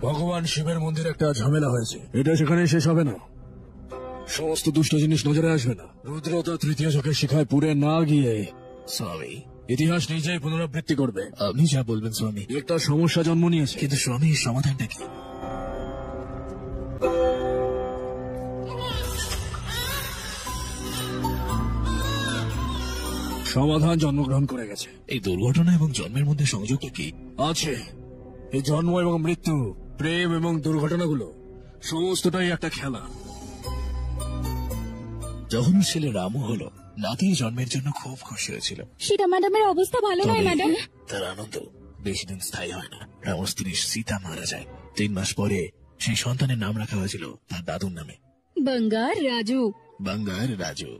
ভগবান শিবের মন্দিরে একটা ঝামেলা হয়েছে, এটা সেখানে শেষ হবে না। সমস্ত দুষ্ট জিনিস নজরে আসবে না। রুদ্র তার তৃতীয় চোখের শিখায় পুড়ে না গিয়ে স্বামী, ইতিহাস নিজেই পুনরাবৃত্তি করবে। আপনি যা বলবেন স্বামী। একটা সমস্যা জন্ম নিয়েছে, কিন্তু স্বামী, সমাধানটা কি? সমাধান জন্মগ্রহণ করে গেছে। এই দুর্ঘটনা এবং জন্মের মধ্যে সংযোগটা কি আছে? এই জন্ম এবং মৃত্যু, প্রেম এবং দুর্ঘটনাগুলো সমস্তটাই একটা খেলা। যখন ছেলে রামু হলো, নাতির জন্মের জন্য খুব খুশি হয়েছিল। সীতা ম্যাডামের অবস্থা ভালো নয় ম্যাডাম। তার আনন্দ বেশি দিন স্থায়ী হয় না। রামুর স্ত্রী সীতা মারা যায়। 3 মাস পরে সেই সন্তানের নাম রাখা হয়েছিল তার দাদুর নামে, বাঙ্গার রাজু। বাঙ্গার রাজু।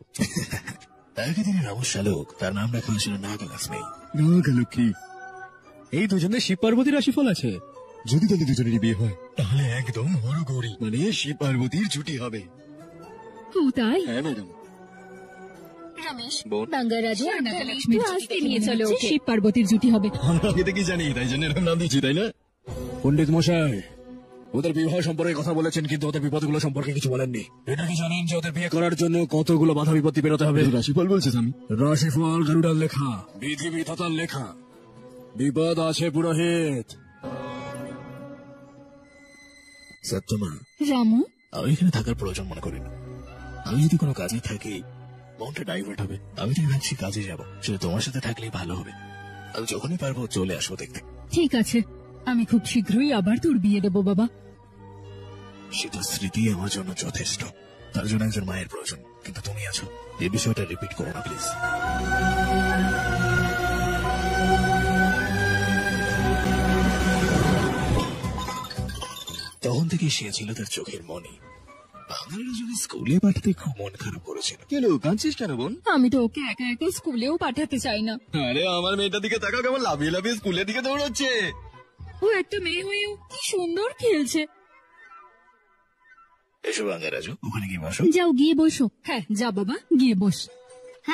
আগের দিনে রামুর শালক, তার নাম রাখা হয়েছিল নাগলক্ষ্মী। নাগলক্ষ্মী। এই দুজনে শিব পার্বতীর রাশিফল আছে। যদি তাদের দুজনেরই বিয়ে হয় তাহলে একদম হরগৌরী, মানে শিব পার্বতীর জুটি হবে। ও তাই? হ্যাঁ ম্যাডাম। রমেশ, বোন। বাঙ্গার রাজু আর নাগলক্ষ্মীর আসতে নিয়ে চলো, শিব পার্বতীর জুটি হবে। আগে থেকে জানি, তাই জন্য এরকম নাম দিচ্ছি, তাই না? পণ্ডিত মশাই, ওদের বিবাহ সম্পর্কে কথা বলেছেন, কিন্তু ওদের বিপদগুলো সম্পর্কে কিছু বলেননি। এটা কি জানেন যে ওদের বিয়ে করার জন্য কতগুলো বাধা বিপত্তি পেরোতে হবে? রাশিফল বলছিস আমি? রাশিফল গরুড়ার লেখা, বিধি বিধাতার লেখা। বিপদ আছে পুরোহিত। সত্যমা, রামু, আমি এখানে থাকার প্রয়োজন মনে করি না। আমি যদি কোনো কাজে থাকি, মনটা ডাইভার্ট হবে। আমি তাই ভাবছি কাজে যাব, সেটা তোমার সাথে থাকলেই ভালো হবে। আমি যখনই পারবো চলে আসবো দেখতে। ঠিক আছে, আমি খুব শীঘ্রই আবার তোর বিয়ে দেবো বাবা। সেটা স্মৃতি আমার জন্য যথেষ্ট। তার জন্য একজন মায়ের প্রয়োজন, কিন্তু তুমি আছো। এই বিষয়টা রিপিট করো না প্লিজ। তখন থেকে সে ছিল তার চোখের মনি। বাঙালিরা যদি স্কুলে পাঠাতে খুব মন খারাপ করেছিল। কেন কাঁদছিস কেন বোন? আমি তো ওকে একা একা স্কুলেও পাঠাতে চাই না। আরে আমার মেয়েটার দিকে তাকাও, কেমন লাফিয়ে লাফিয়ে স্কুলের দিকে দৌড়াচ্ছে। ও একটা মেয়ে হয়েও কি সুন্দর খেলছে। এসো বাঙ্গা রাজু, ওখানে গিয়ে বসো। যাও গিয়ে বসো। হ্যাঁ যা বাবা, গিয়ে বস।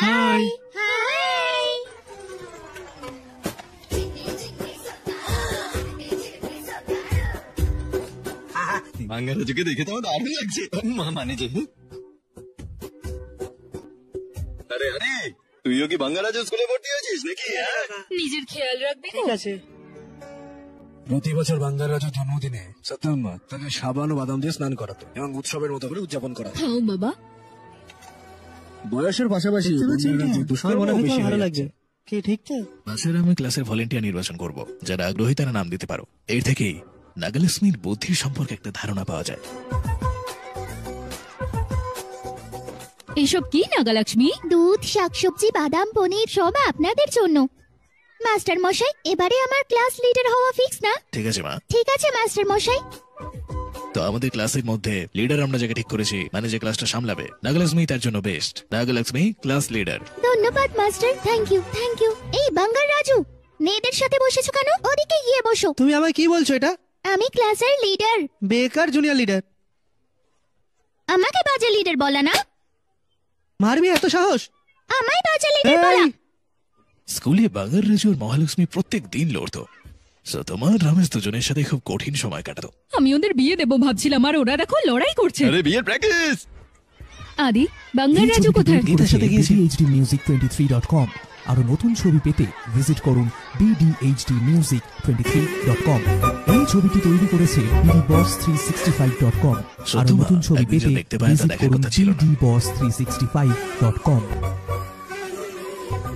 হাই। বাঙ্গারাজুকে দেখে তো আমার দারুণ লাগছে। মানে যে আরে আরে, তুইও কি বাঙ্গারাজু স্কুলে ভর্তি হয়েছিস নাকি? নিজের খেয়াল রাখবি। ঠিক আছে। প্রতি বছর বাঙ্গার রাজার জন্মদিনে সত্যম্মা তাকে সাবান ও বাদাম দিয়ে স্নান করাতো এবং উৎসবের মতো করে উদযাপন করাতো। খাও বাবা। বয়সের পাশাপাশি ভালো লাগছে। কি ঠিক তো? বাচ্চারা আমি ক্লাসের ভলেন্টিয়ার নির্বাচন করব, যারা আগ্রহী তারা নাম দিতে পারো। এর থেকেই নাগলক্ষ্মীর বুদ্ধির সম্পর্কে একটা ধারণা পাওয়া যায়। এসব কি নাগলক্ষ্মী? দুধ, শাকসবজি, বাদাম, পনির সব আপনাদের জন্য। মাস্টার মশাই, এবারে আমার ক্লাস লিডার হওয়া ফিক্স না? ঠিক আছে মা। ঠিক আছে মাস্টার মশাই। তো আমাদের ক্লাসের মধ্যে লিডার আমরা যাকে ঠিক করেছি, মানে যে ক্লাসটা সামলাবে, নাগলক্ষ্মী তার জন্য বেস্ট। Nagalakshmi class leader. ধন্যবাদ master, thank you thank you. এই বাঙ্গার রাজু, মেয়েদের সাথে বসেছো কেন? ওদিকে গিয়ে বসো। তুমি আমায় কি বলছো এটা? আমি ক্লাসের লিডার। বেকার জুনিয়র লিডার। আমাকে বাজে লিডার বলা না? মারবি এত সাহস? আমায় বাজে লিডার বলা? স্কুলে বাঙ্গার রাজু আর মহালক্ষ্মী প্রত্যেক দিন লড়তো। তোমার রমেশ দুজনের সাথে খুব কঠিন সময় কাটাতো। আমি ওদের বিয়ে দেবো ভাবছিলাম, আর ওরা দেখো লড়াই করছে। আরে বিয়ের প্র্যাকটিস। আদি, বাঙ্গার রাজু কোথায়? গীতার সাথে গিয়েছি। bdhdmusic23.com। আরো নতুন ছবি পেতে ভিজিট করুন bdhdmusic23.com। এই ছবিটি তৈরি করেছে bdboss365.com। আরো নতুন ছবি পেতে ভিজিট করুন bdboss365.com।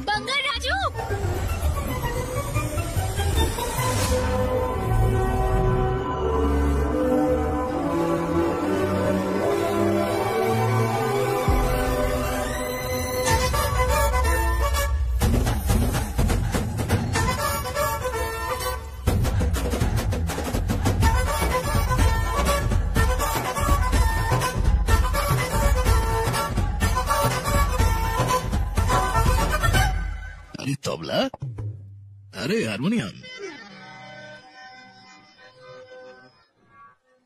বাঙ্গার রাজু, তবলা, আরে হারমোনিয়াম।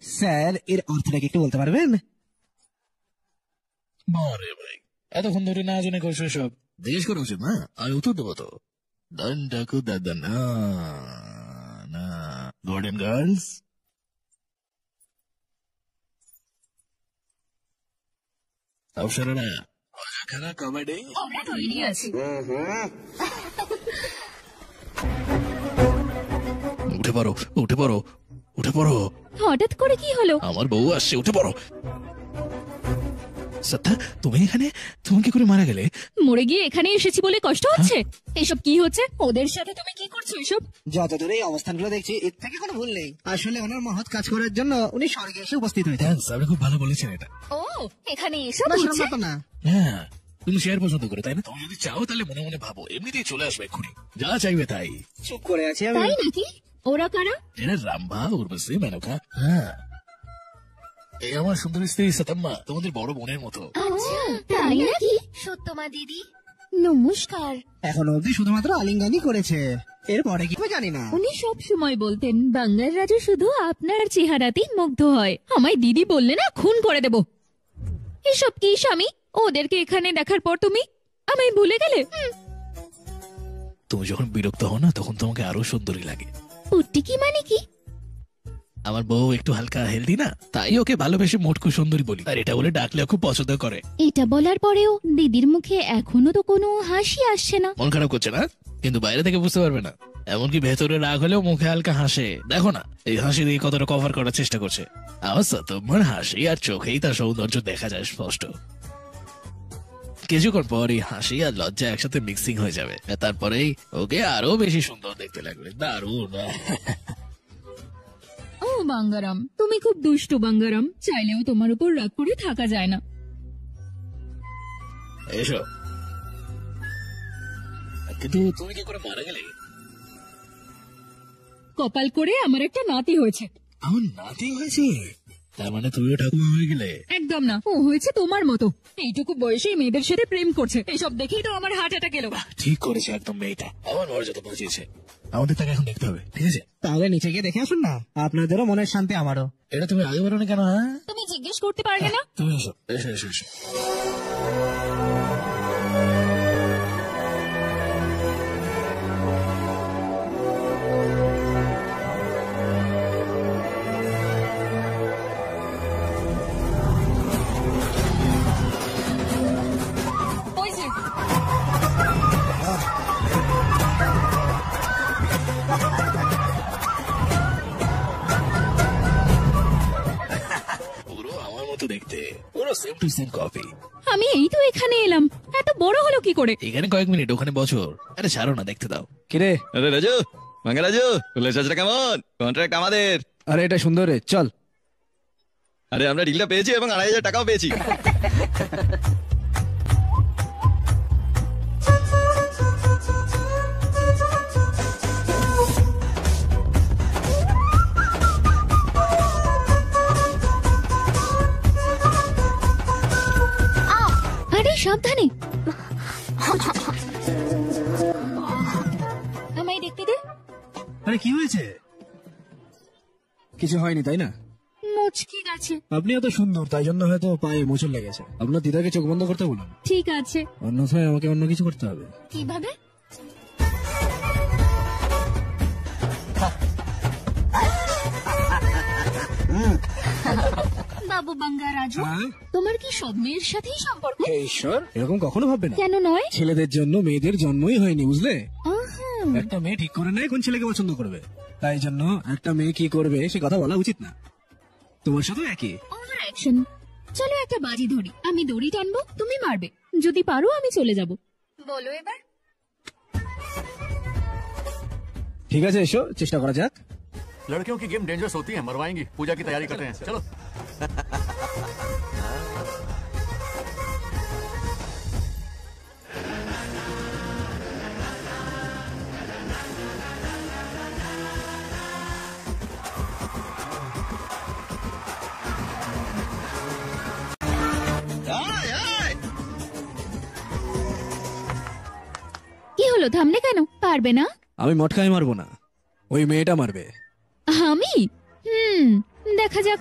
স্যার, এর অর্থটাকে একটু বলতে পারবেন? আরে ভাই, এতক্ষণ ধরে না জেনে করছো সব, জিজ্ঞেস করা উচিত না? আমি উত্তর দেবো তো। দান ডাকু দাদা না না, গর্ডেন গার্লস অবসরেরা খেলা কবাডি আমরা তৈরি আছি। উঠে পড়ো, উঠে পড়ো, উঠে পড়ো। হঠাৎ করে কি হলো? আমার বউ আসছে, উঠে পড়ো। সত্যা, তুমি এখানে? তুমি কি করে মারা গেলে? মরে গিয়ে এখানে এসেছি বলে কষ্ট হচ্ছে? এসব কি হচ্ছে? ওদের সাথে তুমি কি করছো এসব? যতদূর এই অবস্থানগুলো দেখছি এর থেকে কোনো ভুল নেই। আসলে ওনার মহৎ কাজ করার জন্য উনি স্বর্গে এসে উপস্থিত হয়েছেন। থ্যাঙ্কস, আপনি খুব ভালো বলেছেন এটা। ও, এখানে এসব না, হচ্ছে? সম্ভব না। হ্যাঁ, তুমি শেয়ার পছন্দ করো তাই না? তুমি যদি চাও তাহলে মনে মনে ভাবো, এমনিতেই চলে আসবে এক্ষুনি, যা চাইবে তাই। চুপ করে আছি আমি। তাই নাকি? ওরা কারা? এরা রাম্ভা, উর্বশী, মেনকা। হ্যাঁ, এই আমার সুন্দর স্ত্রী সতম্মা, তোমাদের বড় বোনের মতো। আচ্ছা তাই নাকি? সত্যমা দিদি নমস্কার। এখন অবধি শুধুমাত্র আলিঙ্গনই করেছে, এরপরে কি জানি না। উনি সব সময় বলতেন বাঙ্গাল রাজু শুধু আপনার চেহারাতেই মুগ্ধ হয়। আমায় দিদি বললে না খুন করে দেব। এসব কি স্বামী? ওদেরকে এখানে দেখার পর তুমি আমায় ভুলে গেলে? তুমি যখন বিরক্ত হও না তখন তোমাকে আরো সুন্দরী লাগে। পুট্টি কি মানে কি? আমার বউ একটু হালকা হেলদি না, তাই ওকে ভালোবেসে মোটকু সুন্দরী বলি, আর এটা বলে ডাকলে খুব পছন্দ করে। এটা বলার পরেও দিদির মুখে এখনো তো কোনো হাসি আসছে না। মন খারাপ করছে না, কিন্তু বাইরে থেকে বুঝতে পারবে না। এমনকি ভেতরে রাগ হলেও মুখে হালকা হাসে। দেখো না, এই হাসি দিয়ে কতটা কভার করার চেষ্টা করছে। অবশ্য তোমার হাসি আর চোখেই তার সৌন্দর্য দেখা যায় স্পষ্ট। কিছুক্ষণ পর এই হাসি আর লজ্জা একসাথে মিক্সিং হয়ে যাবে, তারপরেই ওকে আরো বেশি সুন্দর দেখতে লাগবে। দারুণ। ও বাঙ্গারাম, তুমি খুব দুষ্টু বাঙ্গারাম। চাইলেও তোমার উপর রাগ করে থাকা যায় না। এসো। কিন্তু তুমি কি করে মারা গেলে? কপাল করে আমার একটা নাতি হয়েছে। আমার নাতি হয়েছে? তার মানে তুমিও ঠাকুমা হয়ে গেলে? একদম না, ও হয়েছে তোমার মতো। এইটুকু বয়সেই মেয়েদের সাথে প্রেম করছে। এইসব দেখেই তো আমার হার্ট অ্যাটাক এলো। ঠিক করেছে একদম মেয়েটা, আমার মর্যাদা বাঁচিয়েছে। আমাদের তাকে এখন দেখতে হবে, ঠিক আছে? তাহলে নিচে গিয়ে দেখে আসুন না, আপনাদেরও মনের শান্তি আমারও। এটা তুমি আগে বলো না কেন? হ্যাঁ, তুমি জিজ্ঞেস করতে পারবে না? তুমি এসো, এসো, এসো, এসো। ওই যে পুরো আমার মতো দেখতে, পুরো সেম টু সেম কপি। আমি এই তো এখানে এলাম, এত বড় হলো কি করে? এখানে কয়েক মিনিট, ওখানে বছর। আরে ছাড়ো না, দেখতে দাও। কিরে? আরে রাজু, বাঙ্গা রাজু, চাচরা কেমন? কন্ট্রাক্ট আমাদের। আরে এটা সুন্দর রে, চল। আরে আমরা ডিলটা পেয়েছি এবং 2,500 টাকাও পেয়েছি। আরে সাবধানে। আমায় দেখতে দে। আরে কি হয়েছে? কিছু হয়নি তাই না? মুচকি গেছে। আপনি এত সুন্দর, তাই জন্য হয়তো পায়ে মোচড় লেগেছে। আপনার দিদাকে চোখ বন্ধ করতে বলুন, ঠিক আছে। অন্যথায় আমাকে অন্য কিছু করতে হবে। কিভাবে? বাবু বাঙ্গা রাজু, তোমার কি সব মেয়ের সাথেই সম্পর্ক? হে ঈশ্বর, এরকম কখনো ভাববে না। কেন নয়? ছেলেদের জন্য মেয়েদের জন্মই হয়নি, বুঝলে? আহা, একটা মেয়ে ঠিক করে নেয় কোন ছেলেকে পছন্দ করবে, তাই জন্য একটা মেয়ে কি করবে সে কথা বলা উচিত না। তোমার সাথে একই। Over action. চলো একটা বাজি ধরি, আমি দড়ি টানবো, তুমি মারবে। যদি পারো আমি চলে যাব। বলো এবার। ঠিক আছে, এসো চেষ্টা করা যাক। लड़कियों की गेम डेंजरस होती है, मरवाएंगी। पूजा की तैयारी करते हैं, चलो। কি হলো, থামলে কেন? পারবে না? আমি মটকাই মারবো না, ওই মেয়েটা মারবে। আমি? দেখা যাক।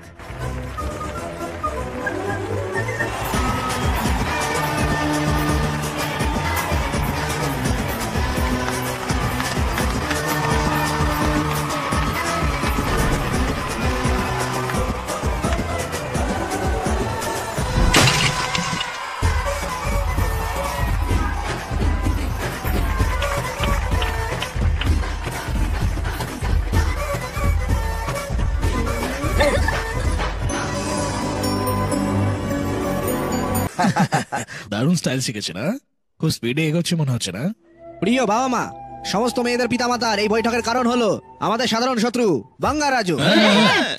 দারুণ স্টাইল শিখেছে না? খুব স্পিডে এগোচ্ছে মনে হচ্ছে না? প্রিয় বাবা মা, সমস্ত মেয়েদের পিতামাতার এই বৈঠকের কারণ হলো আমাদের সাধারণ শত্রু বাঙ্গারাজু।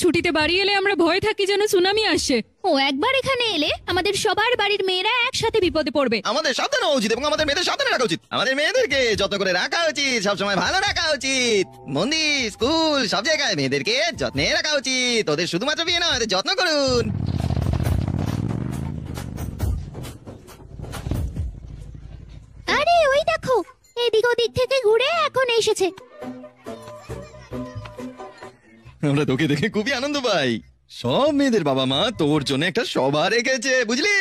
ছুটিতে বাড়ি এলে আমরা ভয় থাকি যেন সুনামি আসছে। ও একবার এখানে এলে আমাদের সবার বাড়ির মেয়েরা একসাথে বিপদে পড়বে। আমাদের সাবধান হওয়া উচিত এবং আমাদের মেয়েদের সাবধানে রাখা উচিত। আমাদের মেয়েদেরকে যত্ন করে রাখা উচিত, সবসময় ভালো রাখা উচিত। মন্দির, স্কুল, সব জায়গায় মেয়েদেরকে যত্নে রাখা উচিত। ওদের শুধুমাত্র বিয়ে নয়, ওদের যত্ন করুন। আরে ওই দেখো, এদিক ওদিক থেকে ঘুরে এখন এসেছে। আমরা তোকে দেখে খুবই আনন্দ পাই। সব মেয়েদের বাবা মা তোর জন্য একটা সভা রেখেছে, বুঝলি?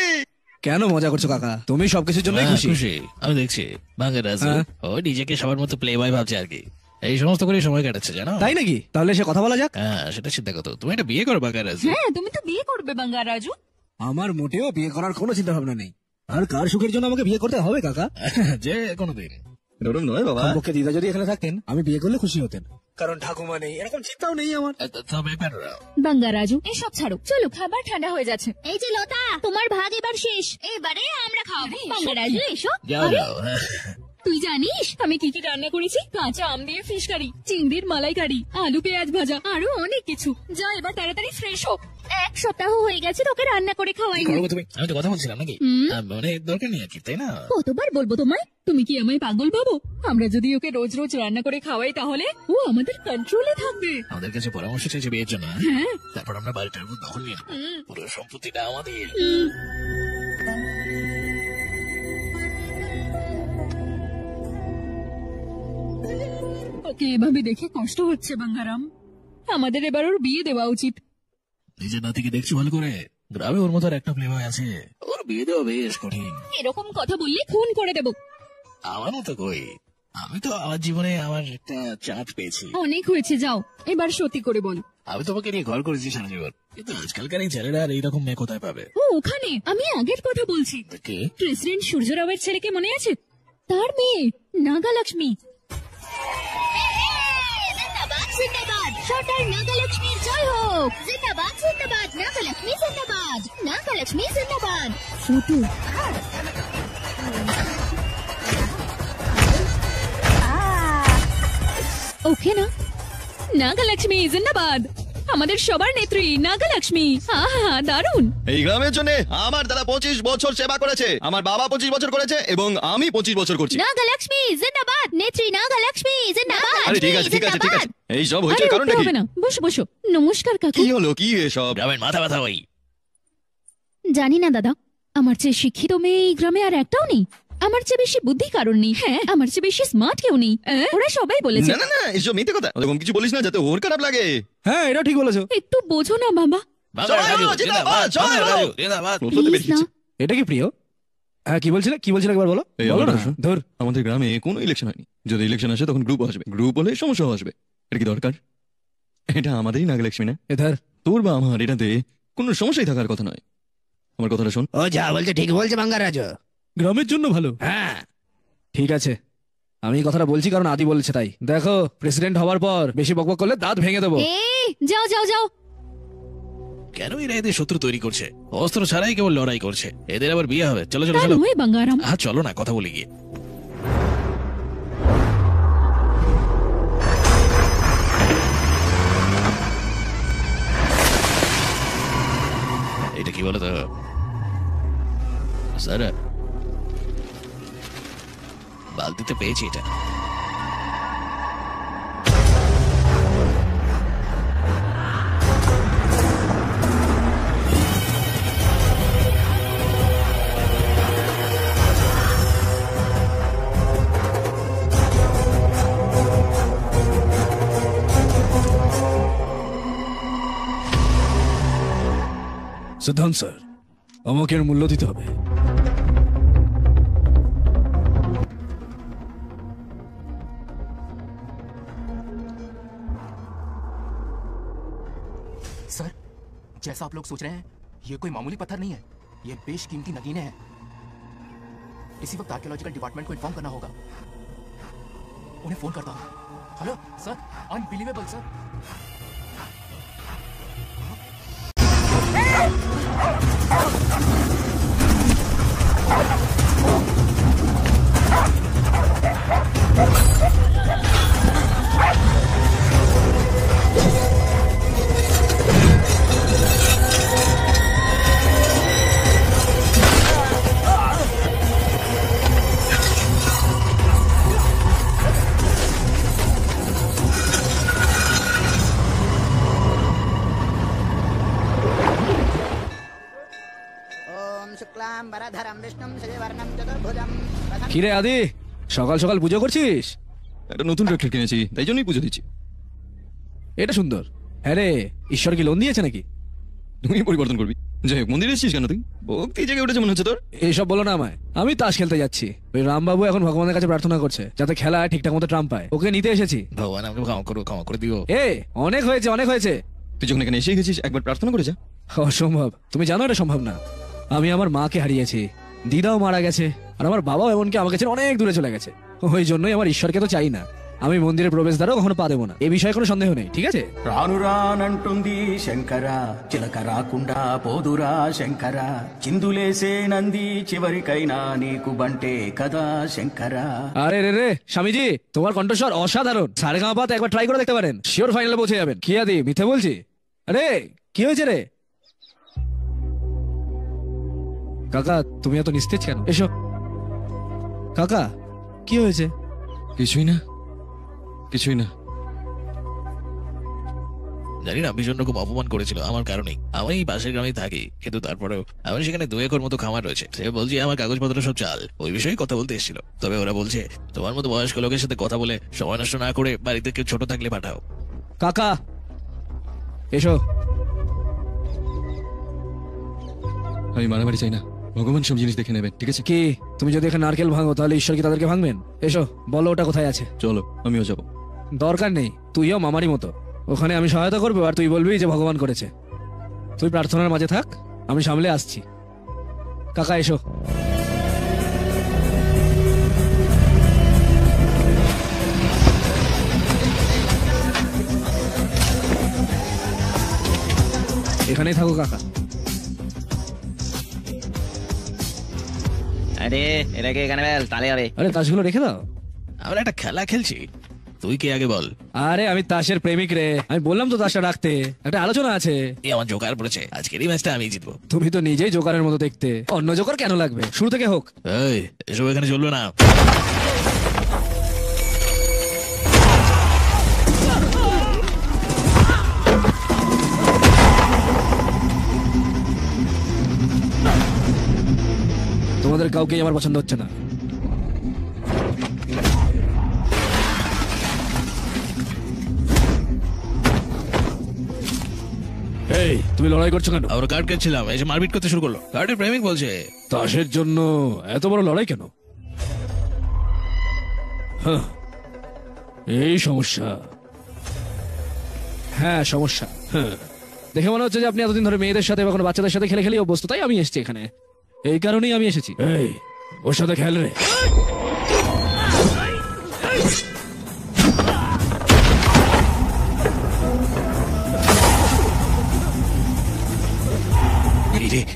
কেন মজা করছো কাকা? তুমি সবকিছুর জন্যই হ্যাঁ, খুশি। খুশি আমি দেখছি। বাঙ্গারাজু হ্যাঁ। ও নিজেকে সবার মতো প্লে বয় ভাবছে আর কি। এই সমস্ত করে সময় কাটাচ্ছে জানো। তাই নাকি? তাহলে সে কথা বলা যাক। হ্যাঁ, সেটা চিন্তা করতো। তুমি একটা বিয়ে করো বাঙ্গারাজু। হ্যাঁ, তুমি তো বিয়ে করবে বাঙ্গারাজু। আমার মোটেও বিয়ে করার কোনো চিন্তা ভাবনা নেই। আর কার সুখের জন্য আমাকে বিয়ে করতে হবে কাকা? যে কোনোদিন। এরকম নয় বাবা। কমপক্ষে দিদা যদি এখানে থাকতেন আমি বিয়ে করলে খুশি হতেন, কারণ ঠাকুমা নেই, এরকম চিন্তাও নেই আমার। তবে বাঙ্গারাজু এসব ছাড়ো, চলো খাবার ঠান্ডা হয়ে যাচ্ছে। এই যে লতা, তোমার ভাগ এবার শেষ, এবারে আমরা খাবো। বাঙ্গারাজু এসো। যাও আরে, যাও। তুই জানিস আমি কি কি রান্না করেছি? কাঁচা আম দিয়ে ফিশ কারি, চিংড়ির মালাইকারি, আলু পেঁয়াজ ভাজা, আরো অনেক কিছু। যা এবার তাড়াতাড়ি ফ্রেশ হোক। 1 সপ্তাহ হয়ে গেছে তোকে রান্না করে খাওয়াই। করবো তুমি? আমি তো কথা বলছিলাম নাকি? মানে দরকার নেই আর কি, তাই না? কতবার বলবো তোমায়? তুমি কি আমায় পাগল ভাবো? আমরা যদি ওকে রোজ রোজ রান্না করে খাওয়াই তাহলে ও আমাদের কন্ট্রোলে থাকবে। আমাদের কাছে পরামর্শ চাইছে বিয়ের জন্য। তারপর আমরা বাড়িটার উপর দখল নিয়ে নেবো। পুরো সম্পত্তিটা আমাদের। ওকে এভাবে দেখে কষ্ট হচ্ছে বাঙ্গারাম। আমাদের এবার ওর বিয়ে দেওয়া উচিত। নিজের নাতিকে দেখছি ভালো করে। গ্রামে ওর মতো আর একটা প্লে বয় আছে, ওর বিয়ে দেওয়া বেশ কঠিন। এরকম কথা বললে খুন করে দেব। আমার মতো কই, আমি তো আমার জীবনে আমার একটা চাঁদ পেয়েছি। অনেক হয়েছে, যাও এবার সত্যি করে বল। আমি তোমাকে নিয়ে ঘর করেছি সারা জীবন, কিন্তু আজকালকার এই ছেলেরা আর এইরকম মেয়ে কোথায় পাবে? ও ওখানে, আমি আগের কথা বলছি। কে? প্রেসিডেন্ট সূর্যরাওয়ের ছেলেকে মনে আছে? তার মেয়ে নাগালক্ষ্মী। জিন্দাবাদ জিন্দাবাদ, সর্দার নাগালক্ষ্মীর জয় হোক। জিন্দাবাদ জিন্দাবাদ, নাগালক্ষ্মী জিন্দাবাদ, নাগালক্ষ্মী জিন্দাবাদ। শুধু ওকে না? নাগালক্ষ্মী জিন্দাবাদ, আমাদের সবার নেত্রী নাগালক্ষ্মী। আহা দারুণ। এই গ্রামের জন্য আমার দাদা 25 বছর সেবা করেছে, আমার বাবা 25 বছর করেছে এবং আমি 25 বছর করছি। নাগালক্ষ্মী জিন্দাবাদ, নেত্রী নাগালক্ষ্মী জিন্দাবাদ। আরে ঠিক আছে ঠিক আছে ঠিক আছে, এই সব আরে হয়েছে উঠতে কারণটা কি? হবে না, বসো বসো। নমস্কার কাকু। কি হলো কি এসব? গ্রামের মাথা ব্যথা ওই। জানি না দাদা, আমার চেয়ে শিক্ষিত মেয়ে এই গ্রামে আর একটাও নেই। আমার চেয়ে বেশি বুদ্ধি কারণ নেই। হ্যাঁ, আমার চেয়ে বেশি স্মার্ট কেউ নেই। ওরা সবাই বলেছে। না না না, এসব মিথ্যে কথা। ওরকম কিছু বলিস না যাতে ওর খারাপ লাগে। হ্যাঁ, এটা ঠিক বলেছো। একটু বোঝো না বাবা। বাঙ্গারাজু, জয় হোক, জিন্দাবাদ, জয় হোক। বাঙ্গারাজু, জিন্দাবাদ। প্রথমে Please বেরিয়ে না। গেছে। এটা কি প্রিয়? হ্যাঁ, কি বলছিলে একবার বলো। এই বলো না, আলোটা শোন। ধর। আমাদের গ্রামে কোনো ইলেকশন হয়নি। যদি ইলেকশন আসে তখন গ্রুপ আসবে, গ্রুপ হলে সমস্যা আসবে। এটা কি দরকার? এটা আমাদেরই নাগলক্ষ্মী না? এ ধর। তোর বা আমার এটাতে কোনো সমস্যাই থাকার কথা নয়। আমার কথাটা শোন। ও যা বলছে ঠিক বলছে বাঙ্গারাজু। গ্রামের জন্য ভালো। হ্যাঁ ঠিক আছে, আমি এই কথাটা বলছি কারণ আদি বলেছে তাই। দেখো, প্রেসিডেন্ট হওয়ার পর বেশি বকবক করলে দাঁত ভেঙে দেবো। যাও যাও যাও। কেন এরা এদের শত্রু তৈরি করছে? অস্ত্র ছাড়াই কেবল লড়াই করছে। এদের আবার বিয়ে হবে। চলো চলো তা চলো। নয় বাঙ্গারাম। হ্যাঁ চলো না, কথা বলি গিয়ে। এটা কি বলো তো স্যার? বালতিতে পেয়েছি এটা। সিদ্ধান্ত স্যার, আমাকে এর মূল্য দিতে হবে। सर, जैसा आप लोग सोच रहे हैं ये कोई मामूली पत्थर नहीं है, ये बेशकीमती नगीने हैं। इसी वक्त आर्कियोलॉजिकल डिपार्टमेंट को इन्फॉर्म करना होगा। उन्हें फोन करता हूँ। Hello sir, unbelievable sir. কিরে আদি, সকাল সকাল পুজো করছিস? একটা নতুন ট্রাক্টর কিনেছি, তাই জন্যই পুজো দিচ্ছি। এটা সুন্দর। হ্যাঁ রে, ঈশ্বর কি লোন দিয়েছে নাকি? তুই পরিবর্তন করবি। যাই হোক, মন্দিরে এসেছিস কেন তুই? ভক্তি জেগে উঠেছে মনে হচ্ছে তোর। এইসব বলো না আমায়, আমি তাস খেলতে যাচ্ছি। ওই রামবাবু এখন ভগবানের কাছে প্রার্থনা করছে যাতে খেলা ঠিকঠাক মতো ট্রাম্প পায়, ওকে নিতে এসেছি। ভগবান আমাকে ক্ষমা করে দিও। এ অনেক হয়েছে, অনেক হয়েছে। তুই যখন এখানে এসে গেছিস একবার প্রার্থনা করে যা। অসম্ভব, তুমি জানো এটা সম্ভব না। আমি আমার মাকে হারিয়েছি, দিদাও মারা গেছে, আর আমার বাবাও এমনকি আমাকে ছেড়ে অনেক দূরে চলে গেছে। ওই জন্যই আমার ঈশ্বরকে তো চাই না, আমি মন্দিরের প্রবেশদ্বারও কখনো পা দেবো না। এ বিষয়ে কোনো সন্দেহ নেই, ঠিক আছে? రాను రానంటుంది శంకర చిలక రాకుండా పోదురా శంకర చిందులేసే నంది చివరికైనా నీకు బంటే కదా శంకర। আরে রে রে স্বামীজি, তোমার কণ্ঠস্বর অসাধারণ। সারেগামাপাত একবার ট্রাই করে দেখতে পারেন, শিওর ফাইনালে পৌঁছে যাবেন। কি আদি, মিথ্যে বলছি? আরে কি হয়েছে রে কাকা, তুমি এত নিস্তেজ কেন? এসো কাকা, কি হয়েছে? কিছুই না, কিছুই না। জানি না ভীষণ রকম অপমান করেছিল আমার কারণেই। আমি এই পাশের গ্রামেই থাকি, কিন্তু তারপরেও আমার সেখানে 2 একর মতো খামার রয়েছে। সে বলছে আমার কাগজপত্র সব চাল, ওই বিষয়ে কথা বলতে এসেছিল। তবে ওরা বলছে তোমার মতো বয়স্ক লোকের সাথে কথা বলে সময় নষ্ট না করে বাড়িতে কেউ ছোট থাকলে পাঠাও। কাকা এসো। আমি মারামারি চাই না, ভগবান সব জিনিস দেখে নেবেন, ঠিক আছে? কি তুমি যদি এখানে নারকেল ভাঙো তাহলে ঈশ্বর কি তাদেরকে ভাঙবেন? এসো, বলো ওটা কোথায় আছে। চলো আমিও যাবো। দরকার নেই, তুইও মামারই মতো। ওখানে আমি সহায়তা করবো, আর তুই বলবি যে ভগবান করেছে। তুই প্রার্থনার মাঝে থাক, আমি সামলে আসছি। কাকা এসো। এখানেই থাকো কাকা। আরে এটাকে এখানে বেল, তালে হবে। আরে তাসগুলো রেখে দাও, আমরা একটা খেলা খেলছি, তুই কে আগে বল। আরে আমি তাসের প্রেমিক রে, আমি বললাম তো তাসটা রাখতে, একটা আলোচনা আছে। আমার জোকার পড়েছে, আজকের এই ম্যাচটা আমি জিতবো। তুমি তো নিজেই জোকারের মতো দেখতে, অন্য জোকার কেন লাগবে? শুরু থেকে হোক। এই এসব এখানে চলবে না। তোমাদের কাউকেই আমার পছন্দ হচ্ছে না। এই তুমি লড়াই করছো কেন? আমরা কার্ড খেলছিলাম, এসে মারপিট করতে শুরু করলো। কার্ডের প্রেমিক বলছে তাসের জন্য এত বড় লড়াই কেন? হ্যাঁ, এই সমস্যা। হ্যাঁ সমস্যা। হ্যাঁ, দেখে মনে হচ্ছে যে আপনি এতদিন ধরে মেয়েদের সাথে বা কোনো বাচ্চাদের সাথে খেলে খেলে অভ্যস্ত, তাই আমি এসেছি এখানে। এই কারণেই আমি এসেছি। এই ওর সাথে খেল রে।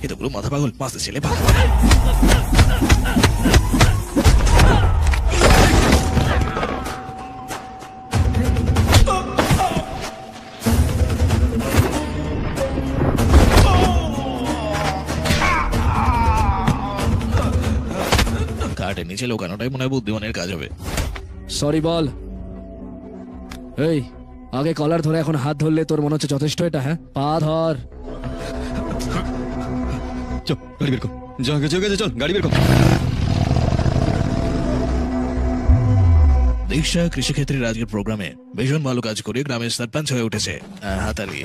এ তো পুরো মাথা পাগল, মাস্টার ছেলে পাগল। কার্ডের নিচে লোকানোটাই মনে হয় বুদ্ধিমানের কাজ হবে। সরি বল। এই আগে কলার ধরে এখন হাত ধরলে তোর মনে হচ্ছে যথেষ্ট এটা? হ্যাঁ, পা ধর। চল গাড়ি বের কর, চল গাড়ি বের কর। দীক্ষা কৃষিক্ষেত্রের আজকের প্রোগ্রামে ভীষণ ভালো কাজ করে গ্রামের সারপঞ্চ হয়ে উঠেছে। হাতালি।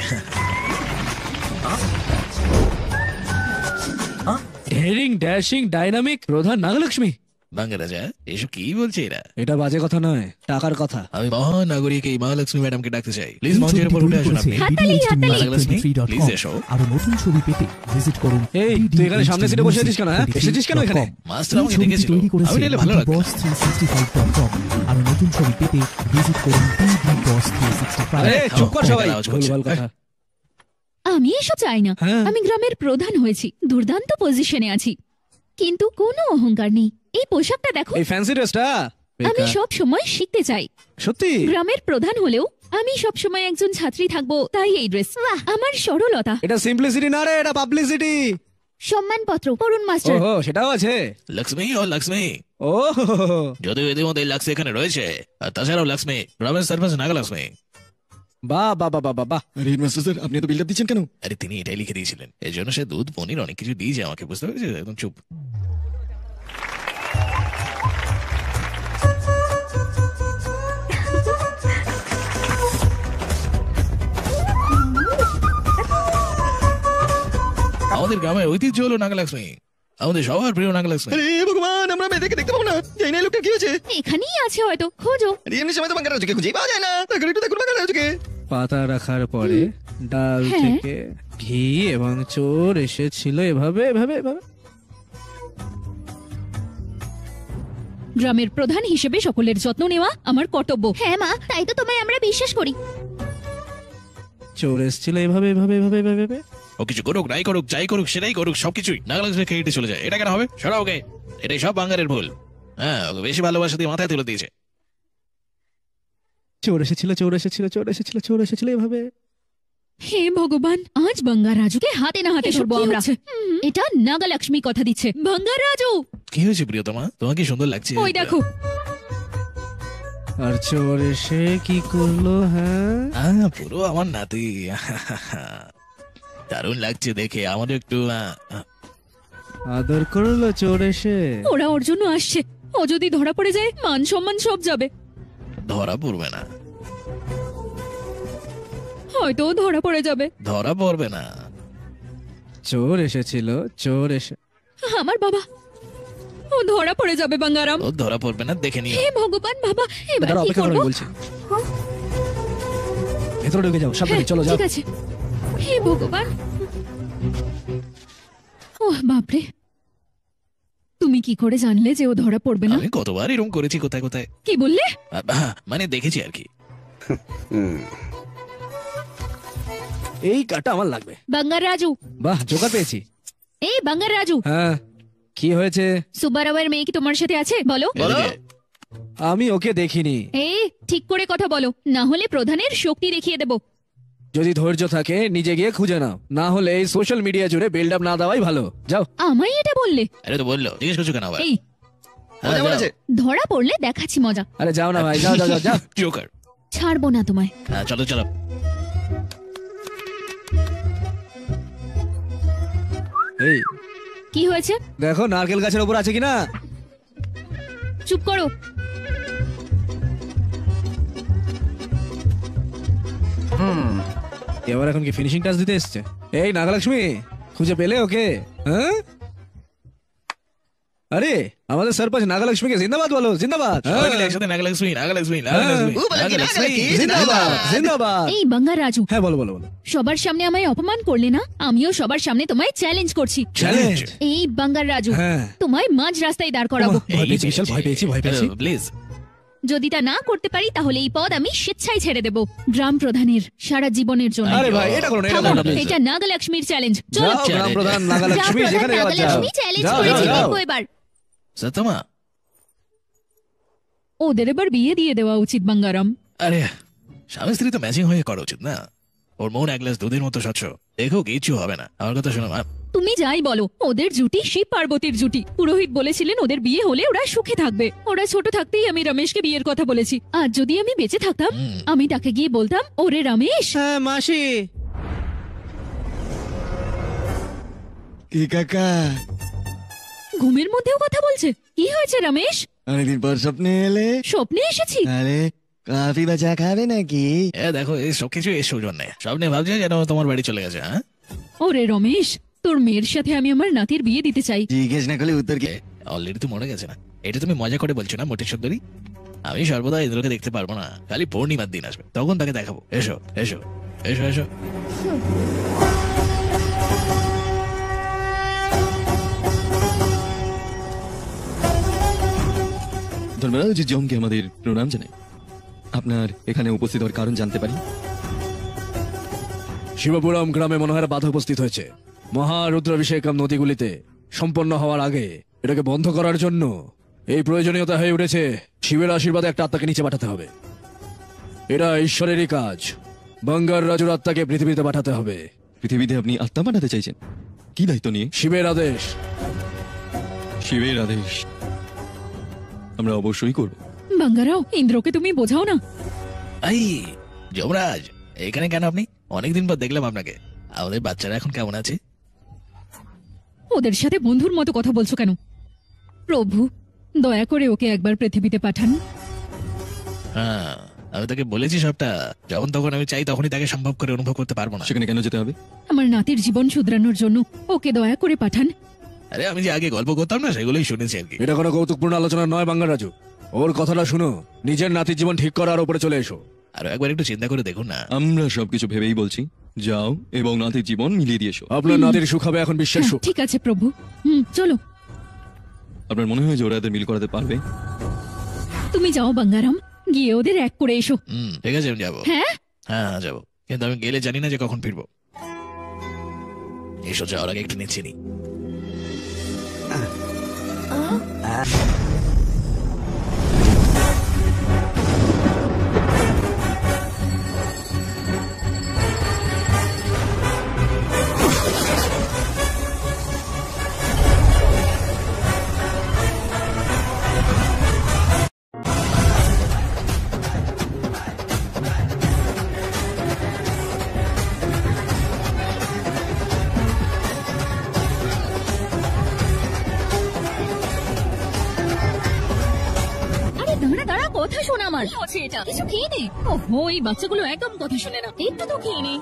ডেয়ারিং, ড্যাশিং, ডাইনামিক প্রধান নাগলক্ষ্মী। বাংলা রাজা এসব কি বলছে এরা? এটা বাজে কথা নয়, টাকার কথা। আমি মহানাগরিক এই মহালক্ষ্মী ম্যাডামকে ডাকতে চাই। প্লিজ মঞ্চের উপর উঠে আসুন আপনি। মহালক্ষ্মী প্লিজ এসো। আরো নতুন ছবি পেতে ভিজিট করুন। এই তুই এখানে সামনে সিটে বসে আছিস কেন? হ্যাঁ, এসেছিস কেন এখানে? মাস্টার আমাকে ডেকেছিল, আমি নিলে ভালো লাগতো। bboss365.com আরো নতুন ছবি পেতে ভিজিট করুন bboss365। আরে চুপ কর সবাই, ভুলভাল কথা। আমি এসব চাই না। হ্যাঁ। আমি গ্রামের প্রধান হয়েছি, দুর্দান্ত পজিশনে আছি, কিন্তু কোনো অহংকার নেই। এই পোশাকটা দেখো, এই ফ্যান্সি ড্রেসটা আমি সব সময় শিখতে চাই। সত্যি গ্রামের প্রধান হলেও আমি সব সময় একজন ছাত্রী থাকবো, তাই এই ড্রেস। আমার সরলতা। এটা সিম্পলিসিটি না রে, এটা পাবলিসিটি। সম্মানপত্র পড়ুন মাস্টার। ওহো, সেটাও আছে। লক্ষ্মী ও লক্ষ্মী, ও যদিও ইতিমধ্যে লক্ষ্মী এখানে রয়েছে, আর তাছাড়াও লক্ষ্মী গ্রামের সার্ভিস নাগালক্ষ্মী। বাহ বাহ বাহ বাহ বাহ। আরে মাস্টার স্যার, আপনি তো বিল্ডআপ দিচ্ছেন কেন? আরে তিনি এটাই লিখে দিয়েছিলেন, এর জন্য সে দুধ পনির অনেক কিছু দিয়েছে আমাকে, বুঝতে পেরেছি। একদম চুপ। আমাদের গ্রামের ঐতিহ্য হলো নাগালক্ষ্মী, আমাদের সবার প্রিয় নাগালক্ষ্মী। আরে ভগবান, আমরা মেয়েদেরকে দেখতে পাবো না। জানি না এই লোকটার কি হয়েছে। এখানেই আছে হয়তো, খোঁজো। আরে এমনি সময় তো বাঙ্গার রাজুকে খুঁজেই পাওয়া যায় না। দেখুন একটু দেখুন বাঙ্গার রাজুকে। পাতা রাখার পরে ডাল হ্যাঁ। থেকে ঘি এবং চোর এসেছিল এভাবে এভাবে এভাবে। গ্রামের প্রধান হিসেবে সকলের যত্ন নেওয়া আমার কর্তব্য। হ্যাঁ মা, তাই তো তোমায় আমরা বিশ্বাস করি। চোর এসেছিল এভাবে এভাবে এভাবে এভাবে এভাবে। ও কিছু করুক নাই করুক, যাই করুক সেটাই করুক, সবকিছুই নাগালক্ষ্মী খেয়ে হেঁটে চলে যায়। এটা কেন হবে? সরা ওকে, এটাই সব বাঙ্গারের ভুল। হ্যাঁ, ওকে বেশি ভালোবাসা দিয়ে মাথায় তুলে দিয়েছে। চোর এসেছিল চোর এসেছিল চোর এসেছিল চোর এসেছিল এভাবে। হে ভগবান, আজ বাঙ্গা রাজুকে হাতে না হাতে ধরবো আমরা। এটা নাগালক্ষ্মী কথা দিচ্ছে। বাঙ্গা রাজু, কি হয়েছে প্রিয়তমা, তোমার কি সুন্দর লাগছে? ওই দেখো। আর চোর এসে কি করলো? হ্যাঁ, পুরো আমার নাতি। দারুণ লাগছে দেখে, আমাদের একটু আদর করলো চোর এসে। ওরা ওর জন্য আসছে, ও যদি ধরা পড়ে যায় মান সম্মান সব যাবে। ধরা পড়বে না, হয়তো ও ধরা পড়ে যাবে। ধরা পড়বে না। চোর এসেছিল চোর এসে। আমার বাবা, ও ধরা পড়ে যাবে বাঙ্গারাম। ও ধরা পড়বে না, দেখে নিও। হে ভগবান বাবা, এবার দাঁড়াও, কি অপেক্ষা করো, করব? আমি বলছি। ভেতরে ঢুকে যাও, সাবধানে, চলো যাও। ঠিক আছে। হে ভগবান, ওহ বাপরে, তুমি কি করে জানলে যে ও ধরা পড়বে না? আমি কতবার এরকম করেছি কোথায় কোথায়। কি বললে? মানে দেখেছি আর কি। এই কাটা আমার লাগবে। বাঙ্গার রাজু, বাহ, জোগাড় পেয়েছি। এই বাঙ্গার রাজু, হ্যাঁ, কি হয়েছে? সুব্বারাওয়ের মেয়ে কি তোমার সাথে আছে? বলো। এদিকে। আমি ওকে দেখিনি। এই ঠিক করে কথা বলো, না হলে প্রধানের শক্তি দেখিয়ে দেব। যদি ধৈর্য থাকে নিজে গিয়ে খুঁজে নাও, না হলে এই সোশ্যাল মিডিয়া জুড়ে বিল্ড আপ না দেওয়াই ভালো। যাও। আমায় এটা বললে? আরে তো বললো, জিজ্ঞেস করছো কেন আবার? এই হ্যাঁ, মজা যাও। বলেছে। ধরা পড়লে দেখাচ্ছি মজা। আরে যাও না ভাই, যাও যাও যাও যাও। জোকার। ছাড়বো না তোমায়। হ্যাঁ, চলো চলো। এই কি হয়েছে? দেখো নারকেল গাছের উপর আছে কিনা। চুপ করো। এবার এখন কি ফিনিশিং টাচ দিতে এসছে? এই নাগালক্ষ্মী, খুঁজে পেলে ওকে? হ্যাঁ, আরে আমাদের সরপঞ্চ নাগালক্ষ্মীকে জিন্দাবাদ বলো, জিন্দাবাদ। সবাই মিলে একসাথে নাগালক্ষ্মী, নাগালক্ষ্মী, নাগালক্ষ্মী, ও, বলে কি নাগালক্ষ্মী? জিন্দাবাদ জিন্দাবাদ। এই বাঙ্গার রাজু, হ্যাঁ, বলো বলো বলো। সবার সামনে আমায় অপমান করলে না, আমিও সবার সামনে তোমায় চ্যালেঞ্জ করছি। চ্যালেঞ্জ? এই বাঙ্গার রাজু, হ্যাঁ। তোমায় মাঝ রাস্তায় দাঁড় করাবো। ভয় পেয়েছি বিশাল, ভয় পেয়েছি ভয় পেয়েছি। প্লিজ। যদি তা না করতে পারি তাহলে এই পদ আমি স্বেচ্ছায় ছেড়ে দেব, গ্রাম প্রধানের সারা জীবনের জন্য। আরে ভাই, এটা করো না, এটা থামো, করো না, please। এটা নাগালক্ষ্মীর চ্যালেঞ্জ। চলো। যাও, গ্রাম প্রধান নাগালক্ষ্মী গ্রাম যেখানে প্রধান যাওয়ার যাও। নাগালক্ষ্মী চ্যালেঞ্জ যাও, করেছে, যাও, যাও। দেখো এবার। সত্যমা, ওদের এবার বিয়ে দিয়ে দেওয়া উচিত বাঙ্গারাম। আরে স্বামী স্ত্রী তো ম্যাচিং হয়ে করা উচিত না? ওর মন এক গ্লাস দুধের মতো স্বচ্ছ, দেখো কিছু হবে না। আমার কথা শোনো মা। তুমি যাই বলো, ওদের জুটি শিব পার্বতীর জুটি। পুরোহিত বলেছিলেন ওদের বিয়ে হলে ওরা সুখে থাকবে। ওরা ছোট থাকতেই আমি রমেশকে বিয়ের কথা বলেছি। আর যদি আমি বেঁচে থাকতাম, আমি তাকে গিয়ে বলতাম, ওরে রমেশ। হ্যাঁ মাসি। কি কাকা, ঘুমের মধ্যেও কথা বলছে। কি হয়েছে রমেশ? অনেকদিন পর স্বপ্নে এলে। স্বপ্নে এসেছি? আরে কফি বা চা খাবে নাকি? দেখো এই সবকিছু এর সৌজন্যে। স্বপ্নে ভাবছে যেন তোমার বাড়ি চলে গেছে। হ্যাঁ, ওরে রমেশ, তোর মেয়ের সাথে আমি আমার নাতির বিয়ে দিতে চাই। জিজ্ঞেস না করলে উত্তর কি? অলরেডি তো মনে গেছে না। এটা তুমি মজা করে বলছো না মোটে সুন্দরী? আমি সর্বদা ইন্দ্রকে দেখতে পারবো না, খালি পূর্ণিমার দিন আসবে, তখন তাকে দেখাবো। এসো এসো এসো এসো। ধর্মরাজ জমকে আমাদের প্রণাম জানাই। আপনার এখানে উপস্থিত হওয়ার কারণ জানতে পারি? শিবপুরম গ্রামে মনোহর বাধা উপস্থিত হয়েছে। মহারুদ্রাভিষেকম নদীগুলিতে সম্পন্ন হওয়ার আগে এটাকে বন্ধ করার জন্য এই প্রয়োজনীয়তা হয়ে উঠেছে শিবের আশীর্বাদে একটা আত্মাকে নিচে পাঠাতে হবে। এটা ঈশ্বরেরই কাজ। বাঙ্গার রাজুর আত্মাকে পৃথিবীতে পাঠাতে হবে। পৃথিবীতে আপনি আত্মা পাঠাতে চাইছেন? কি দায়িত্ব নিয়ে? শিবের আদেশ। শিবের আদেশ আমরা অবশ্যই করব। বাঙ্গারাও, ইন্দ্রকে তুমি বোঝাও না। এই যমরাজ, এখানে কেন আপনি? অনেকদিন পর দেখলাম আপনাকে। আমাদের বাচ্চারা এখন কেমন আছে? ওদের সাথে বন্ধুর মতো কথা বলছো কেন? প্রভু, দয়া করে ওকে একবার পৃথিবীতে পাঠান। হ্যাঁ, আমি তাকে বলেছি সবটা। যখন তখন আমি চাই তখনই তাকে সম্ভব করে অনুভব করতে পারবো না। সেখানে কেন যেতে হবে? আমার নাতির জীবন শুধরানোর জন্য ওকে দয়া করে পাঠান। আরে আমি যে আগে গল্প করতাম না, সেগুলোই শুনেছি আর কি। এটা কোনো কৌতুকপূর্ণ আলোচনা নয় বাঙ্গার রাজু। ওর কথাটা শুনো, নিজের নাতির জীবন ঠিক করার উপরে চলে এসো। আর একবার একটু চিন্তা করে দেখুন না। আমরা সবকিছু ভেবেই বলছি, যাও এবং নাতির জীবন মিলিয়ে দিয়ে এসো। আপনার নাতির সুখ হবে এখন বিশ্বের হ্যাঁ, সুখ। ঠিক আছে প্রভু, চলো। আপনার মনে হয় যে ওরা এদের মিল করাতে পারবে? তুমি যাও বাঙ্গারাম, গিয়ে ওদের এক করে এসো। ঠিক আছে, আমি যাবো। হ্যাঁ হ্যাঁ যাবো, কিন্তু আমি গেলে জানি না যে কখন ফিরবো। এসো, যাওয়ার আগে একটু নিচ্ছি নি। আরে দাঁড়া দাঁড়া, কথা শোন আমার। কি হচ্ছে এটা? কিছু খেয়ে নে। ওহো, এই বাচ্চাগুলো একদম কথা শুনে না। একটু তো খেয়ে নে।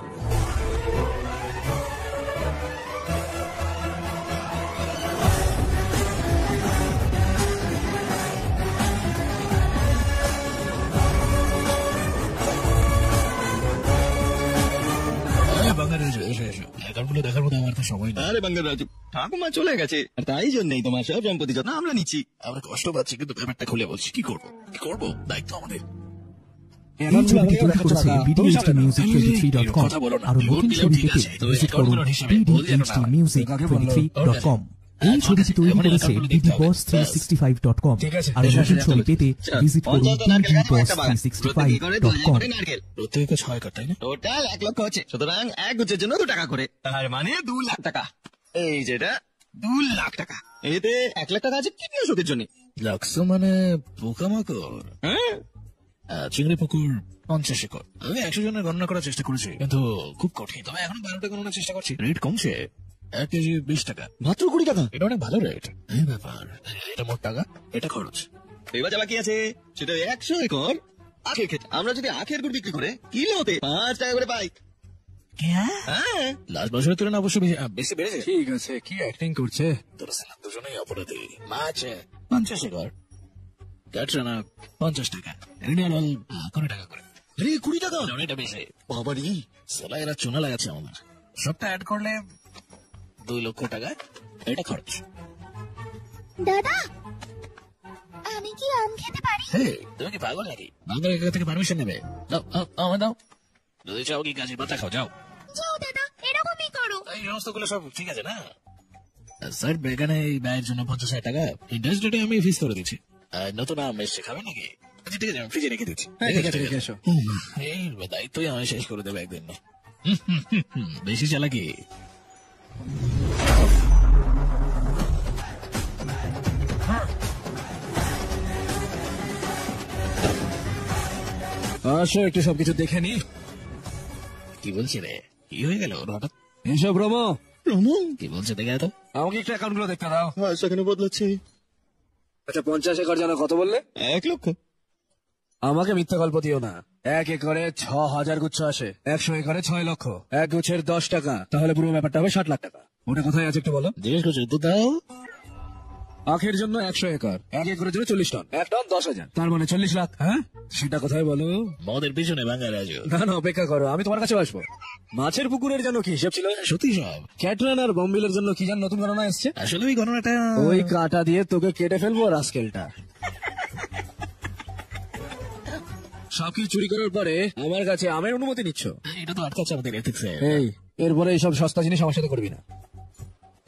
বাঙ্গারাজু, এসো এসো। এখনগুলো দেখার মতো আমার তো সময় নেই। আরে বাঙ্গার রাজু, ঠাকুমা চলে গেছে, আর তাই জন্যই তোমার সব সম্পত্তি যত্ন আমরা নিচ্ছি। আমরা কষ্ট পাচ্ছি, কিন্তু ব্যাপারটা খুলে বলছি। কি করবো কি করবো, দায়িত্ব আমাদের। এই ছবিটি তৈরি করেছে BDHDmusic23.com। আরো নতুন ছবি পেতে ভিজিট করুন BDHDmusic23.com। এই ছবিটি তৈরি করেছে BDBoss365.com। আরো নতুন ছবি পেতে ভিজিট করুন BDBoss365.com। প্রত্যেকে 6 কার, তাই না? টোটাল 1 লক্ষ হচ্ছে, সুতরাং এক গুচ্ছের জন্য 2 টাকা করে, তার মানে 2 লাখ টাকা। এই যেটা 2 লাখ টাকা, এতে 1 লাখ টাকা আছে কি ওষুধের জন্য। লাক্সো মানে পোকামাকড়। হ্যাঁ, চিংড়ি পুকুর 50 একর। আমি 100 জনের গণনা করার চেষ্টা করেছি, কিন্তু খুব কঠিন। তবে এখন 12টা গণনার চেষ্টা করছি। রেট কমছে, 1 কেজি 20 টাকা, মাত্র 20 টাকা। এটা অনেক ভালো রেট। এই ব্যাপার, এটা মোট টাকা, এটা খরচ। এবার যা বাকি আছে সেটা 100 একর আখের ক্ষেত। আমরা যদি আখের গুড় বিক্রি করে কিলোতে 5 টাকা করে পাই। হ্যাঁ, লাস্ট বছরের তুলনায় অবশ্য বেশি বেড়েছে। ঠিক আছে, কি অ্যাক্টিং করছে। তোরা ছিলাম দুজনেই অপরাধী। মাছ 50 একর, ক্যাটরানা 50 টাকা, রিনিয়াল 20 টাকা করে। 20 টাকা, অনেকটা বেশি। বাবারি। সোলা এরা চুনা লাগাচ্ছে আমার। সবটা অ্যাড করলে 2 লক্ষ টাকা, এটা খরচ। দাদা, আমি কি আম খেতে পারি? তুমি কি পাগল নাকি? বাংলার কাছ থেকে পারমিশন নেবে? দাও আমায় দাও। যদি চাও কি গাছের পাতা খাও, যাও। যাও দাদা, এরকমই করো। এই সমস্তগুলো সব ঠিক আছে না? স্যার, বেগানে এই ব্যয়ের জন্য 50,000 টাকা ইন্টারেস্ট রেটে আমি ফিস করে দিচ্ছি। আর নতুন আম এসছে, খাবেন নাকি? আচ্ছা ঠিক আছে, আমি ফ্রিজে রেখে দিচ্ছি। এই দায়িত্বই আমি শেষ করে দেবো একদিন। বেশি চালাকি। আসো, একটু সবকিছু দেখে নি। কি বলছি রে? কি হয়ে গেল ওর হঠাৎ? এসব রমো। কি বলছে দেখে তো? আমাকে একটু অ্যাকাউন্ট গুলো দেখতে দাও। হ্যাঁ, সেখানে বদলাচ্ছে। আচ্ছা, 50 একর জানো কত বললে? 1 লক্ষ। আমাকে মিথ্যা গল্প দিও না। 1 একরে 6000 গুচ্ছ আসে, 100 একরে 6 লক্ষ। 1 গুচ্ছের 10 টাকা, তাহলে পুরো ব্যাপারটা হবে 60 লাখ টাকা। ওটা কোথায় আছে একটু বলো। জিজ্ঞেস করছি তো, দাও। আখের জন্য 100 একর, 1 একরের জন্য 40 টন, 1 টন 10,000, তার মানে 40 লাখ। হ্যাঁ, সেটা কোথায় বলো? মদের পিছনে বাঙালি আজ। না না, অপেক্ষা করো, আমি তোমার কাছে আসবো। মাছের পুকুরের জন্য কি হিসেব ছিল? সত্যি সব। ক্যাটরান আর বম্বিলের জন্য কি জান নতুন গণনা এসছে? আসলে ওই গণনাটা ওই কাঁটা দিয়ে তোকে কেটে ফেলবো রাস্কেলটা। সবকিছু চুরি করার পরে আমার কাছে আমের অনুমতি নিচ্ছ? এটা তো আটকাচ্ছে আমাদের এথিক্সে। এই, এরপরে এইসব সস্তা জিনিস আমার সাথে করবি না।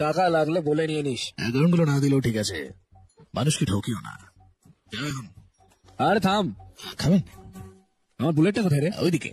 টাকা লাগলে বলে নিয়ে নিস। অ্যাকাউন্টগুলো না দিলেও ঠিক আছে, মানুষকে ঠকিও না। আরে থাম, খাবেন? আমার বুলেটটা কোথায় রে? ওইদিকে।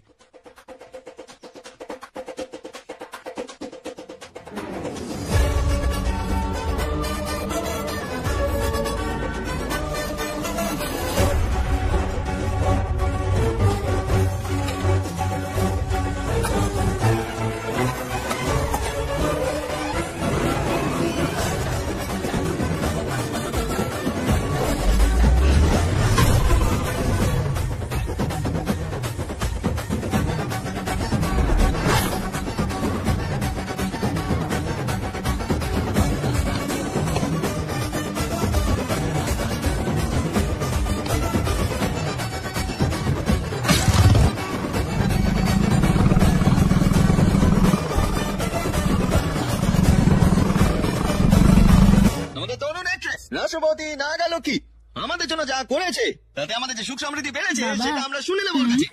আমাদের তরুণ actress, রাষ্ট্রপতি নাগালক্ষ্মী আমাদের জন্য যা করেছে তাতে আমাদের যে সুখ সমৃদ্ধি বেড়েছে সেটা আমরা শুনে নেবো ওর কাছে।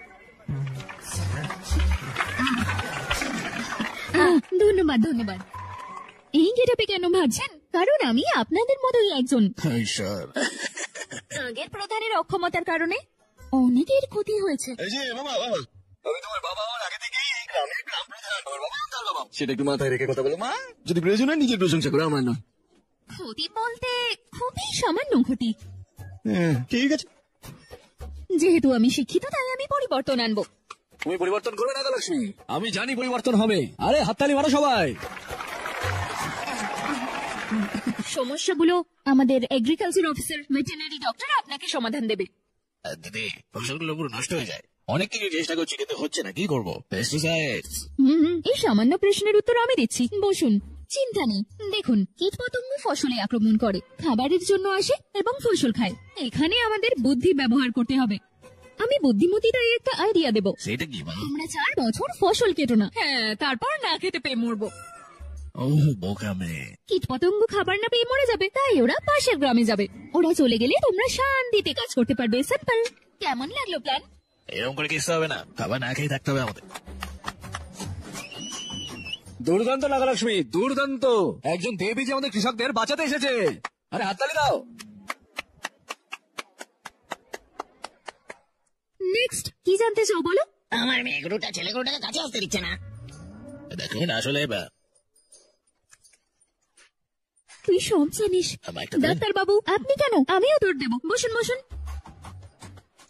ধন্যবাদ ধন্যবাদ। এই গেটাপে কেন ভাবছেন? কারণ আমি আপনাদের মতোই একজন। ঈশ্বর, আগের প্রধানের অক্ষমতার কারণে অনেকের ক্ষতি হয়েছে। এই যে বাবা, আমি তোমার বাবা হওয়ার আগে থেকেই এই গ্রামের গ্রাম প্রধান, তোমার বাবা তার বাবা। সেটা একটু মাথায় রেখে কথা বলো মা, যদি প্রয়োজন হয় নিজের প্রশংসা করো, আমার নয়। ক্ষতি বলতে খুবই সামান্য ক্ষতি। ঠিক আছে, যেহেতু আমি শিক্ষিত তাই আমি পরিবর্তন আনবো। তুমি পরিবর্তন করবে নাগালক্ষ্মী, আমি জানি পরিবর্তন হবে। আরে হাততালি মারো সবাই। সমস্যাগুলো আমাদের এগ্রিকালচার অফিসার, ভেটেরিনারি ডক্টর আপনাকে সমাধান দেবে। দিদি ফসলগুলো পুরো নষ্ট হয়ে যায়। অনেক কিছু চেষ্টা করছি কিন্তু হচ্ছে না, কি করবো? পেস্টিসাইড। এই সামান্য প্রশ্নের উত্তর আমি দিচ্ছি, বসুন। চিন্তা নেই, দেখুন কীটপতঙ্গ ফসলে আক্রমণ করে, খাবারের জন্য আসে এবং ফসল খায়। এখানে আমাদের বুদ্ধি ব্যবহার করতে হবে। আমি বুদ্ধিমতী তাই একটা আইডিয়া দেবো। সেটা কি? তোমরা 4 বছর ফসল কেটো না, হ্যাঁ, তারপর না খেতে পেয়ে মরবো। ও বোকা মেয়ে। কীটপতঙ্গ খাবার না পেয়ে মরে যাবে, তাই ওরা পাশের গ্রামে যাবে। ওরা চলে গেলে তোমরা শান্তিতে কাজ করতে পারবে। সিম্পল। কেমন লাগলো প্ল্যান? এরকম করে কিস্তা হবে না, খাবার না খেয়ে থাকতে হবে আমাদের। দুর্দান্ত নাগালক্ষ্মী, দুর্দান্ত। একজন দেবী যে আমাদের কৃষকদের বাঁচাতে এসেছে। আরে হাততালি দাও। নেক্সট কি জানতে চাও বলো? আমার মেয়ে গরুটা ছেলে গরুটাকে কাছে আসতে দিচ্ছে না। দেখুন আসলে তুই সব জানিস। ডাক্তার বাবু আপনি কেন? আমিও তোর দেবো। বসুন বসুন।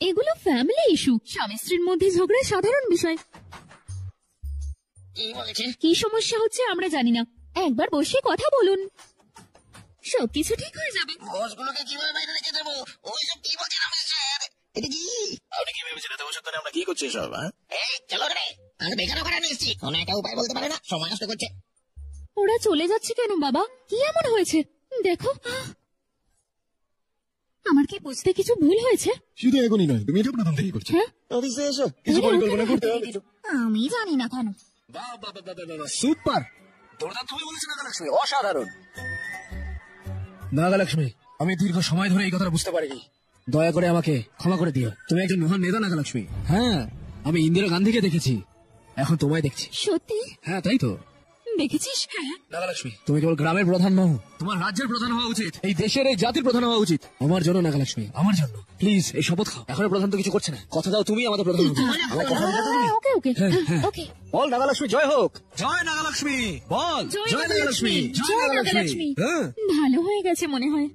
এগুলো ফ্যামিলি ইস্যু, স্বামী স্ত্রীর মধ্যে ঝগড়া সাধারণ বিষয়। কি বলেছে? কি সমস্যা হচ্ছে আমরা জানি না, একবার বসে কথা বলুন, সবকিছু ঠিক হয়ে যাবে। বসগুলোকে কিভাবে বাইরে রেখে দেবো? ওইসব কি বলছেন আমি স্যার? এটা কি? আপনি কি ভেবেছিলেন এত বছর ধরে আমরা কি করছি সব? এই চলো রে, আমি বেকার করে নিয়েছি, কোনো একটা উপায় বলতে পারে না, সময় নষ্ট করছে। ওরা চলে যাচ্ছে কেন বাবা? কি এমন হয়েছে দেখো। আমার কি বুঝতে কিছু ভুল হয়েছে? শুধু এখনই নয়, তুমি এটা প্রথম থেকেই করছো। অফিসে এসো, কিছু পরিকল্পনা করতে হবে। আমি জানি না কেন। সুপার, দুর্দান্ত তুমি বলেছো নাগালক্ষ্মী, অসাধারণ। নাগালক্ষ্মী, আমি দীর্ঘ সময় ধরে এই কথাটা বুঝতে পারিনি, দয়া করে আমাকে ক্ষমা করে দিও। তুমি একজন মহান নেতা নাগালক্ষ্মী। হ্যাঁ, আমি ইন্দিরা গান্ধীকে দেখেছি, এখন তোমায় দেখছি। সত্যি? হ্যাঁ তাই তো। দেখেছিস? হ্যাঁ। নাগালক্ষ্মী, তুমি কেবল গ্রামের প্রধান নও, তোমার রাজ্যের প্রধান হওয়া উচিত, এই দেশের এই জাতির প্রধান হওয়া উচিত। আমার জন্য নাগালক্ষ্মী, আমার জন্য প্লিজ এই শপথ খাও। এখন প্রধান তো কিছু করছে না, কথা দাও তুমি আমাদের প্রধান হবে। আমার কথা দিলে তুমি? ওকে ওকে হ্যাঁ। ওকে। বল নাগালক্ষ্মী জয় হোক। জয় নাগালক্ষ্মী, বল জয় নাগালক্ষ্মী, জয় নাগালক্ষ্মী। হ্যাঁ, ভালো হয়ে গেছে মনে হয়।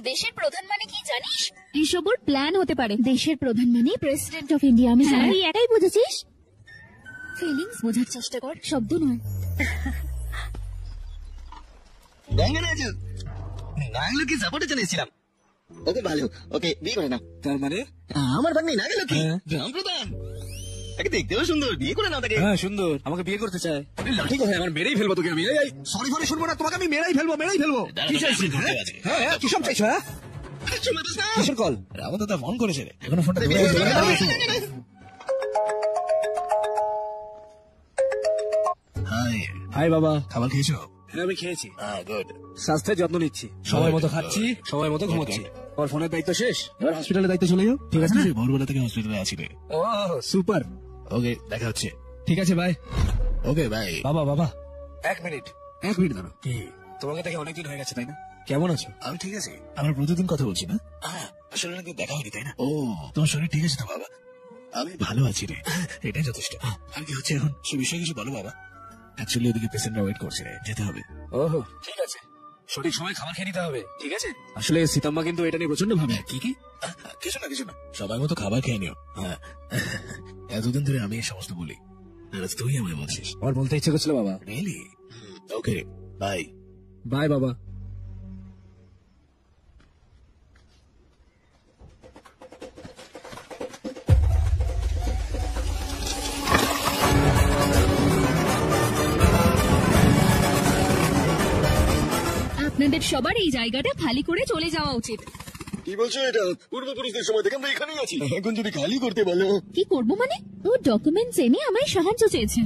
দেশের প্রধান মানে কি জানিস? এসব ওর প্ল্যান হতে পারে। দেশের প্রধান মানে প্রেসিডেন্ট অফ ইন্ডিয়া। আমি জানি। এটাই বুঝেছিস? ফিলিংস বোঝার চেষ্টা কর, শব্দ নয়। নাগালক্ষ্মী সাপোর্টে জানিয়েছিলাম। ওকে ভালো, ওকে বিয়ে করে নাও। তার মানে আমার ভাগ্নি নাগালক্ষ্মী গ্রাম প্রধান, তাকে দেখতেও সুন্দর, বিয়ে করে নাও তাকে। হ্যাঁ সুন্দর, আমাকে বিয়ে করতে চায়। লাঠি কোথায়? আমার মেরেই ফেলবো তোকে আমি। সরি ফরি শুনবো না, তোমাকে আমি মেরেই ফেলবো, মেরেই ফেলবো। কি চাইছিস? হ্যাঁ কি সব চাইছো? হ্যাঁ কিসের কল? রামু দাদা ফোন করেছে, এখনো ফোনটা হাই হাই বাবা, খাবার খেয়েছো? হ্যাঁ আমি খেয়েছি। গুড। স্বাস্থ্যের যত্ন নিচ্ছি, সময় মতো খাচ্ছি, সময় মতো ঘুমোচ্ছি। ওর ফোনের দায়িত্ব শেষ, এবার হসপিটালের দায়িত্ব চলে যাও, ঠিক আছে না? ভোরবেলা থেকে হসপিটালে আছি রে। ও সুপার। ওকে দেখা হচ্ছে। ঠিক আছে বাই। Okay bye. বাবা বাবা এক মিনিট দাঁড়াও। কি তোমাকে দেখে অনেকদিন হয়ে গেছে তাই না? কেমন আছো? আমি ঠিক আছে, আমরা প্রতিদিন কথা বলছি না? আসলে অনেকদিন দেখা হয়নি তাই না? ও, তোমার শরীর ঠিক আছে তো বাবা? আমি ভালো আছি রে, এটাই যথেষ্ট। আর কি হচ্ছে এখন, সে বিষয়ে কিছু বলো বাবা। অ্যাকচুয়ালি ওদিকে পেশেন্টরা ওয়েট করছে রে, যেতে হবে। ওহো, ঠিক আছে, সঠিক সময় খাবার খেয়ে নিতে হবে, ঠিক আছে? আসলে সীতাম্মা কিন্তু এটা নিয়ে প্রচন্ড ভাবে। কি কি? কিছু না কিছু না, সবাই মতো খাবার খেয়ে নিও। হ্যাঁ, এতদিন ধরে আমি এই সমস্ত বলি, আর আজ তুই আমায় বলছিস। আমার বলতে ইচ্ছে করছিল বাবা। রিয়েলি? Okay, by. বাই বাবা। আপনাদের সবার এই জায়গাটা খালি করে চলে যাওয়া উচিত। কি বলছো এটা? পূর্বপুরুষদের সময় থেকে আমরা এখানেই আছি, এখন যদি খালি করতে বলো। কি করব মানে? ও ডকুমেন্টস এনে আমায় সাহায্য চেয়েছে।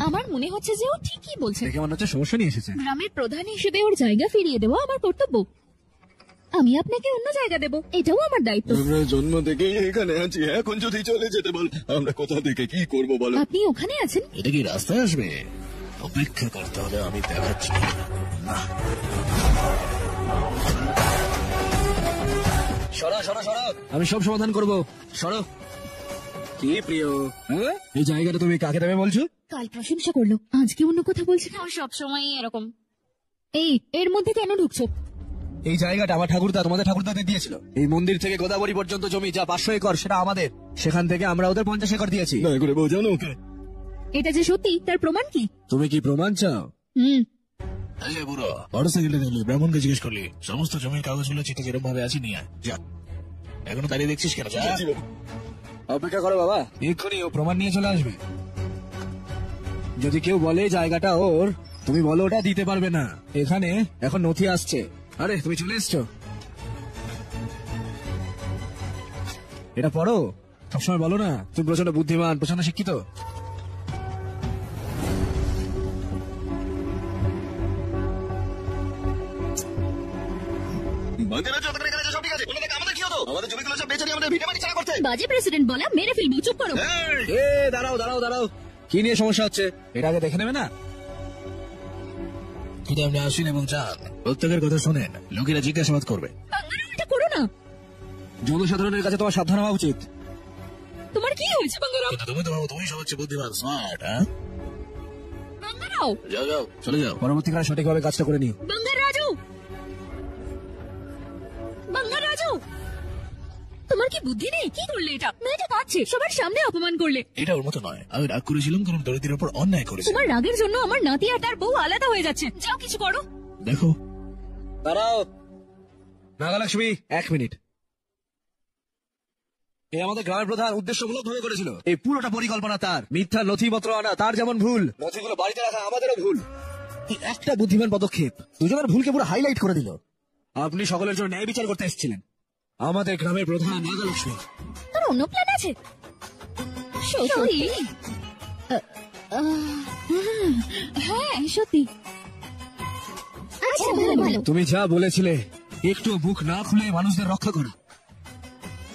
আমার মনে হচ্ছে যে ও ঠিকই বলছে। দেখে মনে হচ্ছে সমস্যা নিয়ে এসেছে। গ্রামের প্রধান হিসেবে ওর জায়গা ফিরিয়ে দেওয়া আমার কর্তব্য। আমি আপনাকে অন্য জায়গা দেব, এটাও আমার দায়িত্ব। আমরা জন্ম থেকেই এখানে আছি, এখন যদি চলে যেতে বল আমরা কোথা থেকে কি করব বলো? আপনি ওখানে আছেন? এটা কি রাস্তায় আসবে? অপেক্ষা করতে হবে, আমি দেখাচ্ছি। সরো সরো সরো, আমি সব সমাধান করব। সরো। কি প্রিয়, এই জায়গাটা তুমি কাকে দেবে বলছো? কাল প্রশংসা করলো, আজকে অন্য কথা বলছে। ও সবসময় এরকম। এই এর মধ্যে কেন ঢুকছো? এই জায়গাটা আমার ঠাকুরদা তোমাদের ঠাকুরদাদের দিয়েছিল। এই মন্দির থেকে গোদাবরী পর্যন্ত জমি যা 500 একর সেটা আমাদের। সেখান থেকে আমরা ওদের 50 একর দিয়েছি। দয়া করে বোঝানো ওকে। এটা যে সত্যি তার প্রমাণ কি? তুমি কি প্রমাণ চাও? বুড়ো বড় সাইকেলে দেখলি, ব্রাহ্মণকে জিজ্ঞেস করলি, সমস্ত জমির কাগজগুলো চিঠি যেরকম ভাবে আছে নিয়ে আয়। যা, এখনো দাঁড়িয়ে দেখছিস কেন? যা। অপেক্ষা করো বাবা, এক্ষুনি ও প্রমাণ নিয়ে চলে আসবে। যদি কেউ বলে জায়গাটা ওর, তুমি বলো ওটা দিতে পারবে না। এখানে এখন নথি আসছে। আরে তুমি চলে এসছো, এটা পড়ো। সবসময় বলো না তুমি প্রচন্ড বুদ্ধিমান, প্রচন্ড শিক্ষিত। বাজে প্রেসিডেন্ট বলা, মেরে ফেলবো। চুপ করো। দাঁড়াও দাঁড়াও দাঁড়াও, কি নিয়ে সমস্যা হচ্ছে এটা আগে দেখে নেবে না? কিন্তু আপনি আসুন এবং যান, প্রত্যেকের কথা শোনেন, লোকেরা জিজ্ঞাসাবাদ করবে। এটা করো না। জনসাধারণের কাছে তোমার সাবধান হওয়া উচিত। তোমার কি হয়েছে বাঙ্গারাও? তুমি তো ভাবো তুমি সবচেয়ে বুদ্ধিমান, স্মার্ট। হ্যাঁ, বাঙ্গারাও যাও যাও, চলে যাও। পরবর্তীকালে সঠিকভাবে কাজটা করে নিও। বাঙ্গারাজু, বাঙ্গারাজু, তোমার কি বুদ্ধি নেই? কি করলে এটা? মেয়েটা কাঁদছে, সবার সামনে অপমান করলে। এটা ওর মতো নয়, আমি রাগ করেছিলাম কারণ দরিদ্রের উপর অন্যায় করেছে। তোমার রাগের জন্য আমার নাতি আর তার বউ আলাদা হয়ে যাচ্ছে। যাও কিছু করো। দেখো, দাঁড়াও নাগালক্ষ্মী, 1 মিনিট। এই আমাদের গ্রামের প্রধান উদ্দেশ্যমূলক ভাবে করেছিল। এই পুরোটা পরিকল্পনা তার। মিথ্যা নথিপত্র আনা তার যেমন ভুল, নথিগুলো বাড়িতে রাখা আমাদেরও ভুল। এই একটা বুদ্ধিমান পদক্ষেপ দুজনের ভুলকে পুরো হাইলাইট করে দিল। আপনি সকলের জন্য ন্যায় বিচার করতে এসেছিলেন। আমাদের গ্রামের প্রধান নাগালক্ষ্মী। তোর অন্য প্ল্যান আছে? সত্যি? হ্যাঁ সত্যি। আচ্ছা ভালো ভালো। তুমি যা বলেছিলে, একটু বুক না খুলে মানুষদের রক্ষা করো।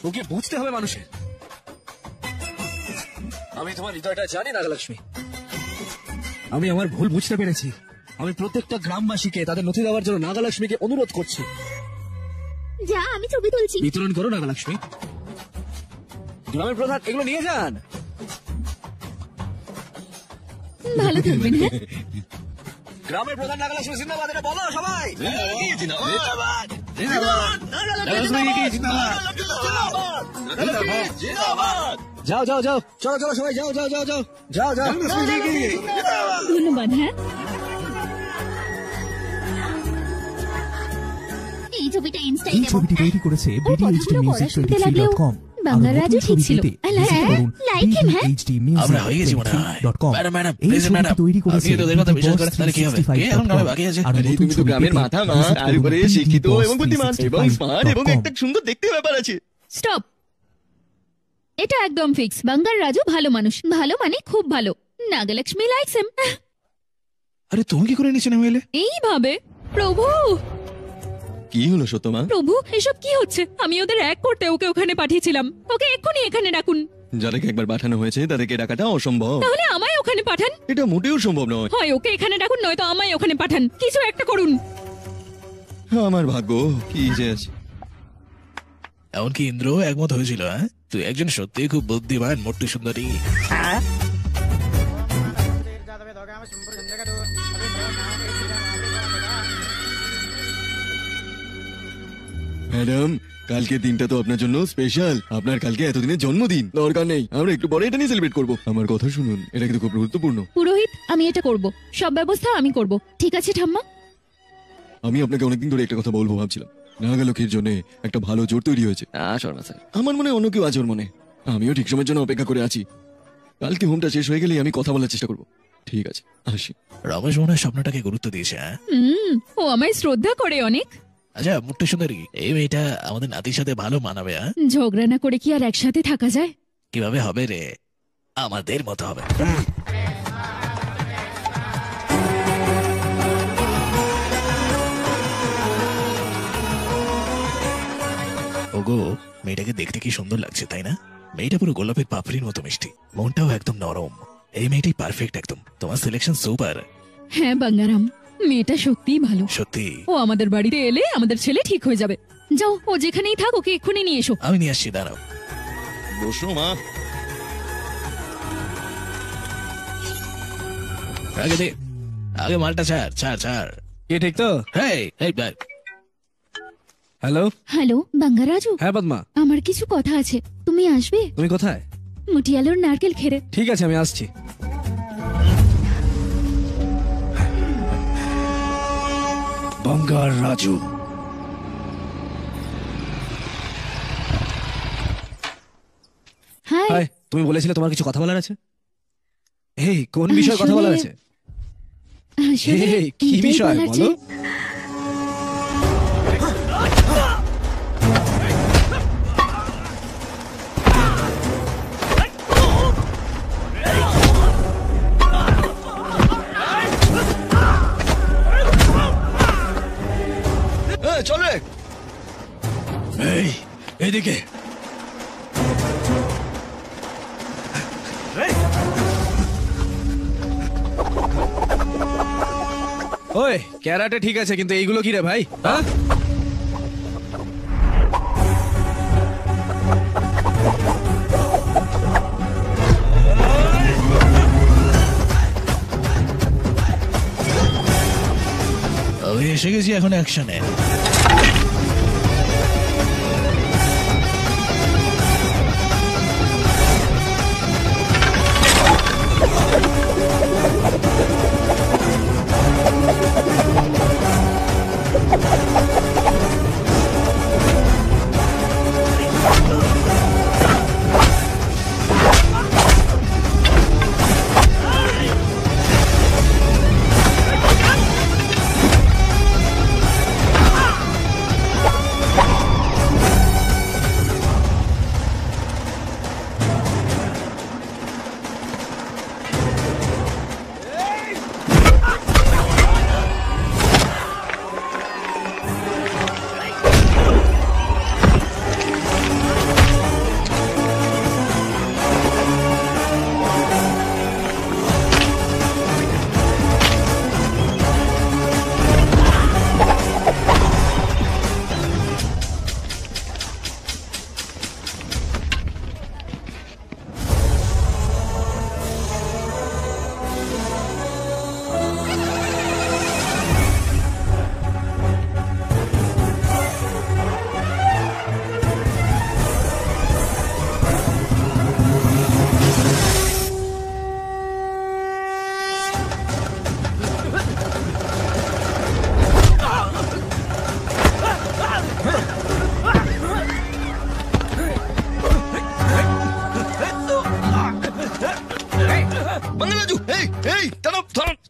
ওকে বুঝতে হবে মানুষের। আমি তোমার হৃদয়টা জানি নাগালক্ষ্মী। আমি আমার ভুল বুঝতে পেরেছি। আমি প্রত্যেকটা গ্রামবাসীকে তাদের নথি দেওয়ার জন্য নাগালক্ষ্মীকে অনুরোধ করছি। যা, আমি ছবি তুলছি। বিতরণ করো নাগালক্ষ্মী। গ্রামের প্রধান এগুলো নিয়ে যান। ভালো থাকবেন। হ্যাঁ, গ্রামের প্রধান নাগালক্ষ্মী জিন্দাবাদ, এটা বলো সবাই। যাও যাও যাও, চলো চলো সবাই, যাও যাও যাও যাও যাও যাও। ধন্যবাদ। হ্যাঁ, এই ছবিটা ইনস্টায় এই দেব। ছবিটি তৈরি করেছে ওর কথাগুলো পড়া শুনতে লাগলেও BDHDmusic23.com। বাংলারাজু ঠিক ছিল। Like him. হ্যাঁ, আমরা হয়ে গেছি মনে হয়। ম্যাডাম ম্যাডাম এই প্লিজ ম্যাডাম, ছবিটি তৈরি করেছে আপনি তোদের কথা বিশ্বাস করেন তাহলে কি হবে? কে এখন গ্রামে বাকি আছে? আর নতুন তুমি তো ছবি গ্রামের পেতে মাথা মা, visit আর করুন উপরে শিক্ষিত এবং বুদ্ধিমান এবং স্মার্ট এবং BDBoss365.com। একটা সুন্দর দেখতে ব্যাপার আছে। স্টপ। এটা একদম ফিক্স। বাঙ্গার রাজু ভালো মানুষ। ভালো মানে খুব ভালো। Nagalakshmi likes him. আরে তুমি কি করে নিচে নেমে এলে? এইভাবে। প্রভু কি হলো সত্যমা? প্রভু, এসব কি হচ্ছে? আমি ওদের এক করতে ওকে ওখানে পাঠিয়েছিলাম। ওকে এক্ষুনি এখানে ডাকুন। যাদেরকে একবার পাঠানো হয়েছে তাদেরকে ডাকাটা অসম্ভব। তাহলে আমায় ওখানে পাঠান। এটা মোটেও সম্ভব নয়। হয় ওকে এখানে রাখুন, নয়তো আমায় ওখানে পাঠান। কিছু একটা করুন। আমার ভাগ্য কি যে আছে। এমনকি ইন্দ্র একমত হয়েছিল। হ্যাঁ, তুই একজন সত্যি খুব বুদ্ধিমান মোট্টু সুন্দরী। ম্যাডাম, কালকে দিনটা তো আপনার জন্য স্পেশাল। আপনার কালকে এতদিনের জন্মদিন। দরকার নেই, আমরা একটু পরে এটা নিয়ে সেলিব্রেট করবো। আমার কথা শুনুন, এটা কিন্তু খুব গুরুত্বপূর্ণ। পুরোহিত, আমি এটা করব, সব ব্যবস্থা আমি করব। ঠিক আছে ঠাম্মা? আমি আপনাকে অনেকদিন ধরে একটা কথা বলবো ভাবছিলাম। নাগালক্ষীর জন্য একটা ভালো জোর তৈরি হয়েছে। শর্মা স্যার, আমার মনে হয় অন্য কেউ আছে ওর মনে। আমিও ঠিক সময়ের জন্য অপেক্ষা করে আছি। কালকে হোমটা শেষ হয়ে গেলেই আমি কথা বলার চেষ্টা করবো। ঠিক আছে, আসি। রমেশ মনে হয় স্বপ্নটাকে গুরুত্ব দিয়েছে। হ্যাঁ, ও আমায় শ্রদ্ধা করে অনেক। আচ্ছা মোট্টু সুন্দরী, এই মেয়েটা আমাদের নাতির সাথে ভালো মানাবে। হ্যাঁ, ঝগড়া না করে কি আর একসাথে থাকা যায়? কিভাবে হবে রে? আমাদের মতো হবে। ওগো, মেয়েটাকে দেখতে কি সুন্দর লাগছে, তাই না? মেয়েটা পুরো গোলাপের পাপড়ির মতো মিষ্টি, মনটাও একদম নরম। এই মেয়েটাই পারফেক্ট একদম। তোমার সিলেকশন সুপার। হ্যাঁ বাঙ্গারাম, মেয়েটা সত্যিই ভালো। সত্যি? ও আমাদের বাড়িতে এলে আমাদের ছেলে ঠিক হয়ে যাবে। যাও, ও যেখানেই থাক ওকে এক্ষুনি নিয়ে এসো। আমি নিয়ে আসছি, দাঁড়াও। বসো মা। আগে দে, আগে মালটা ছাড় ছাড় ছাড়। কি ঠিক তো? Hello hello Bangarraju. হ্যাঁ পদ্মা, আমার কিছু কথা আছে, তুমি আসবে? তুমি কোথায়? মুটিয়ালোর নারকেল খেরে। ঠিক আছে, আমি আসছি। বাঙ্গারাজু, হাই। হাই, তুমি বলেছিলে তোমার কিছু কথা বলার আছে। এই কোন বিষয়ে কথা বলার আছে? আসলে এই, কি এটাই বিষয় বলার বলো? যে- চল রে। এই এদিকে। ওই ক্যারাটে ঠিক আছে, কিন্তু এইগুলো কি রে ভাই? হ্যাঁ, আমি এসে গেছি এখন অ্যাকশনে।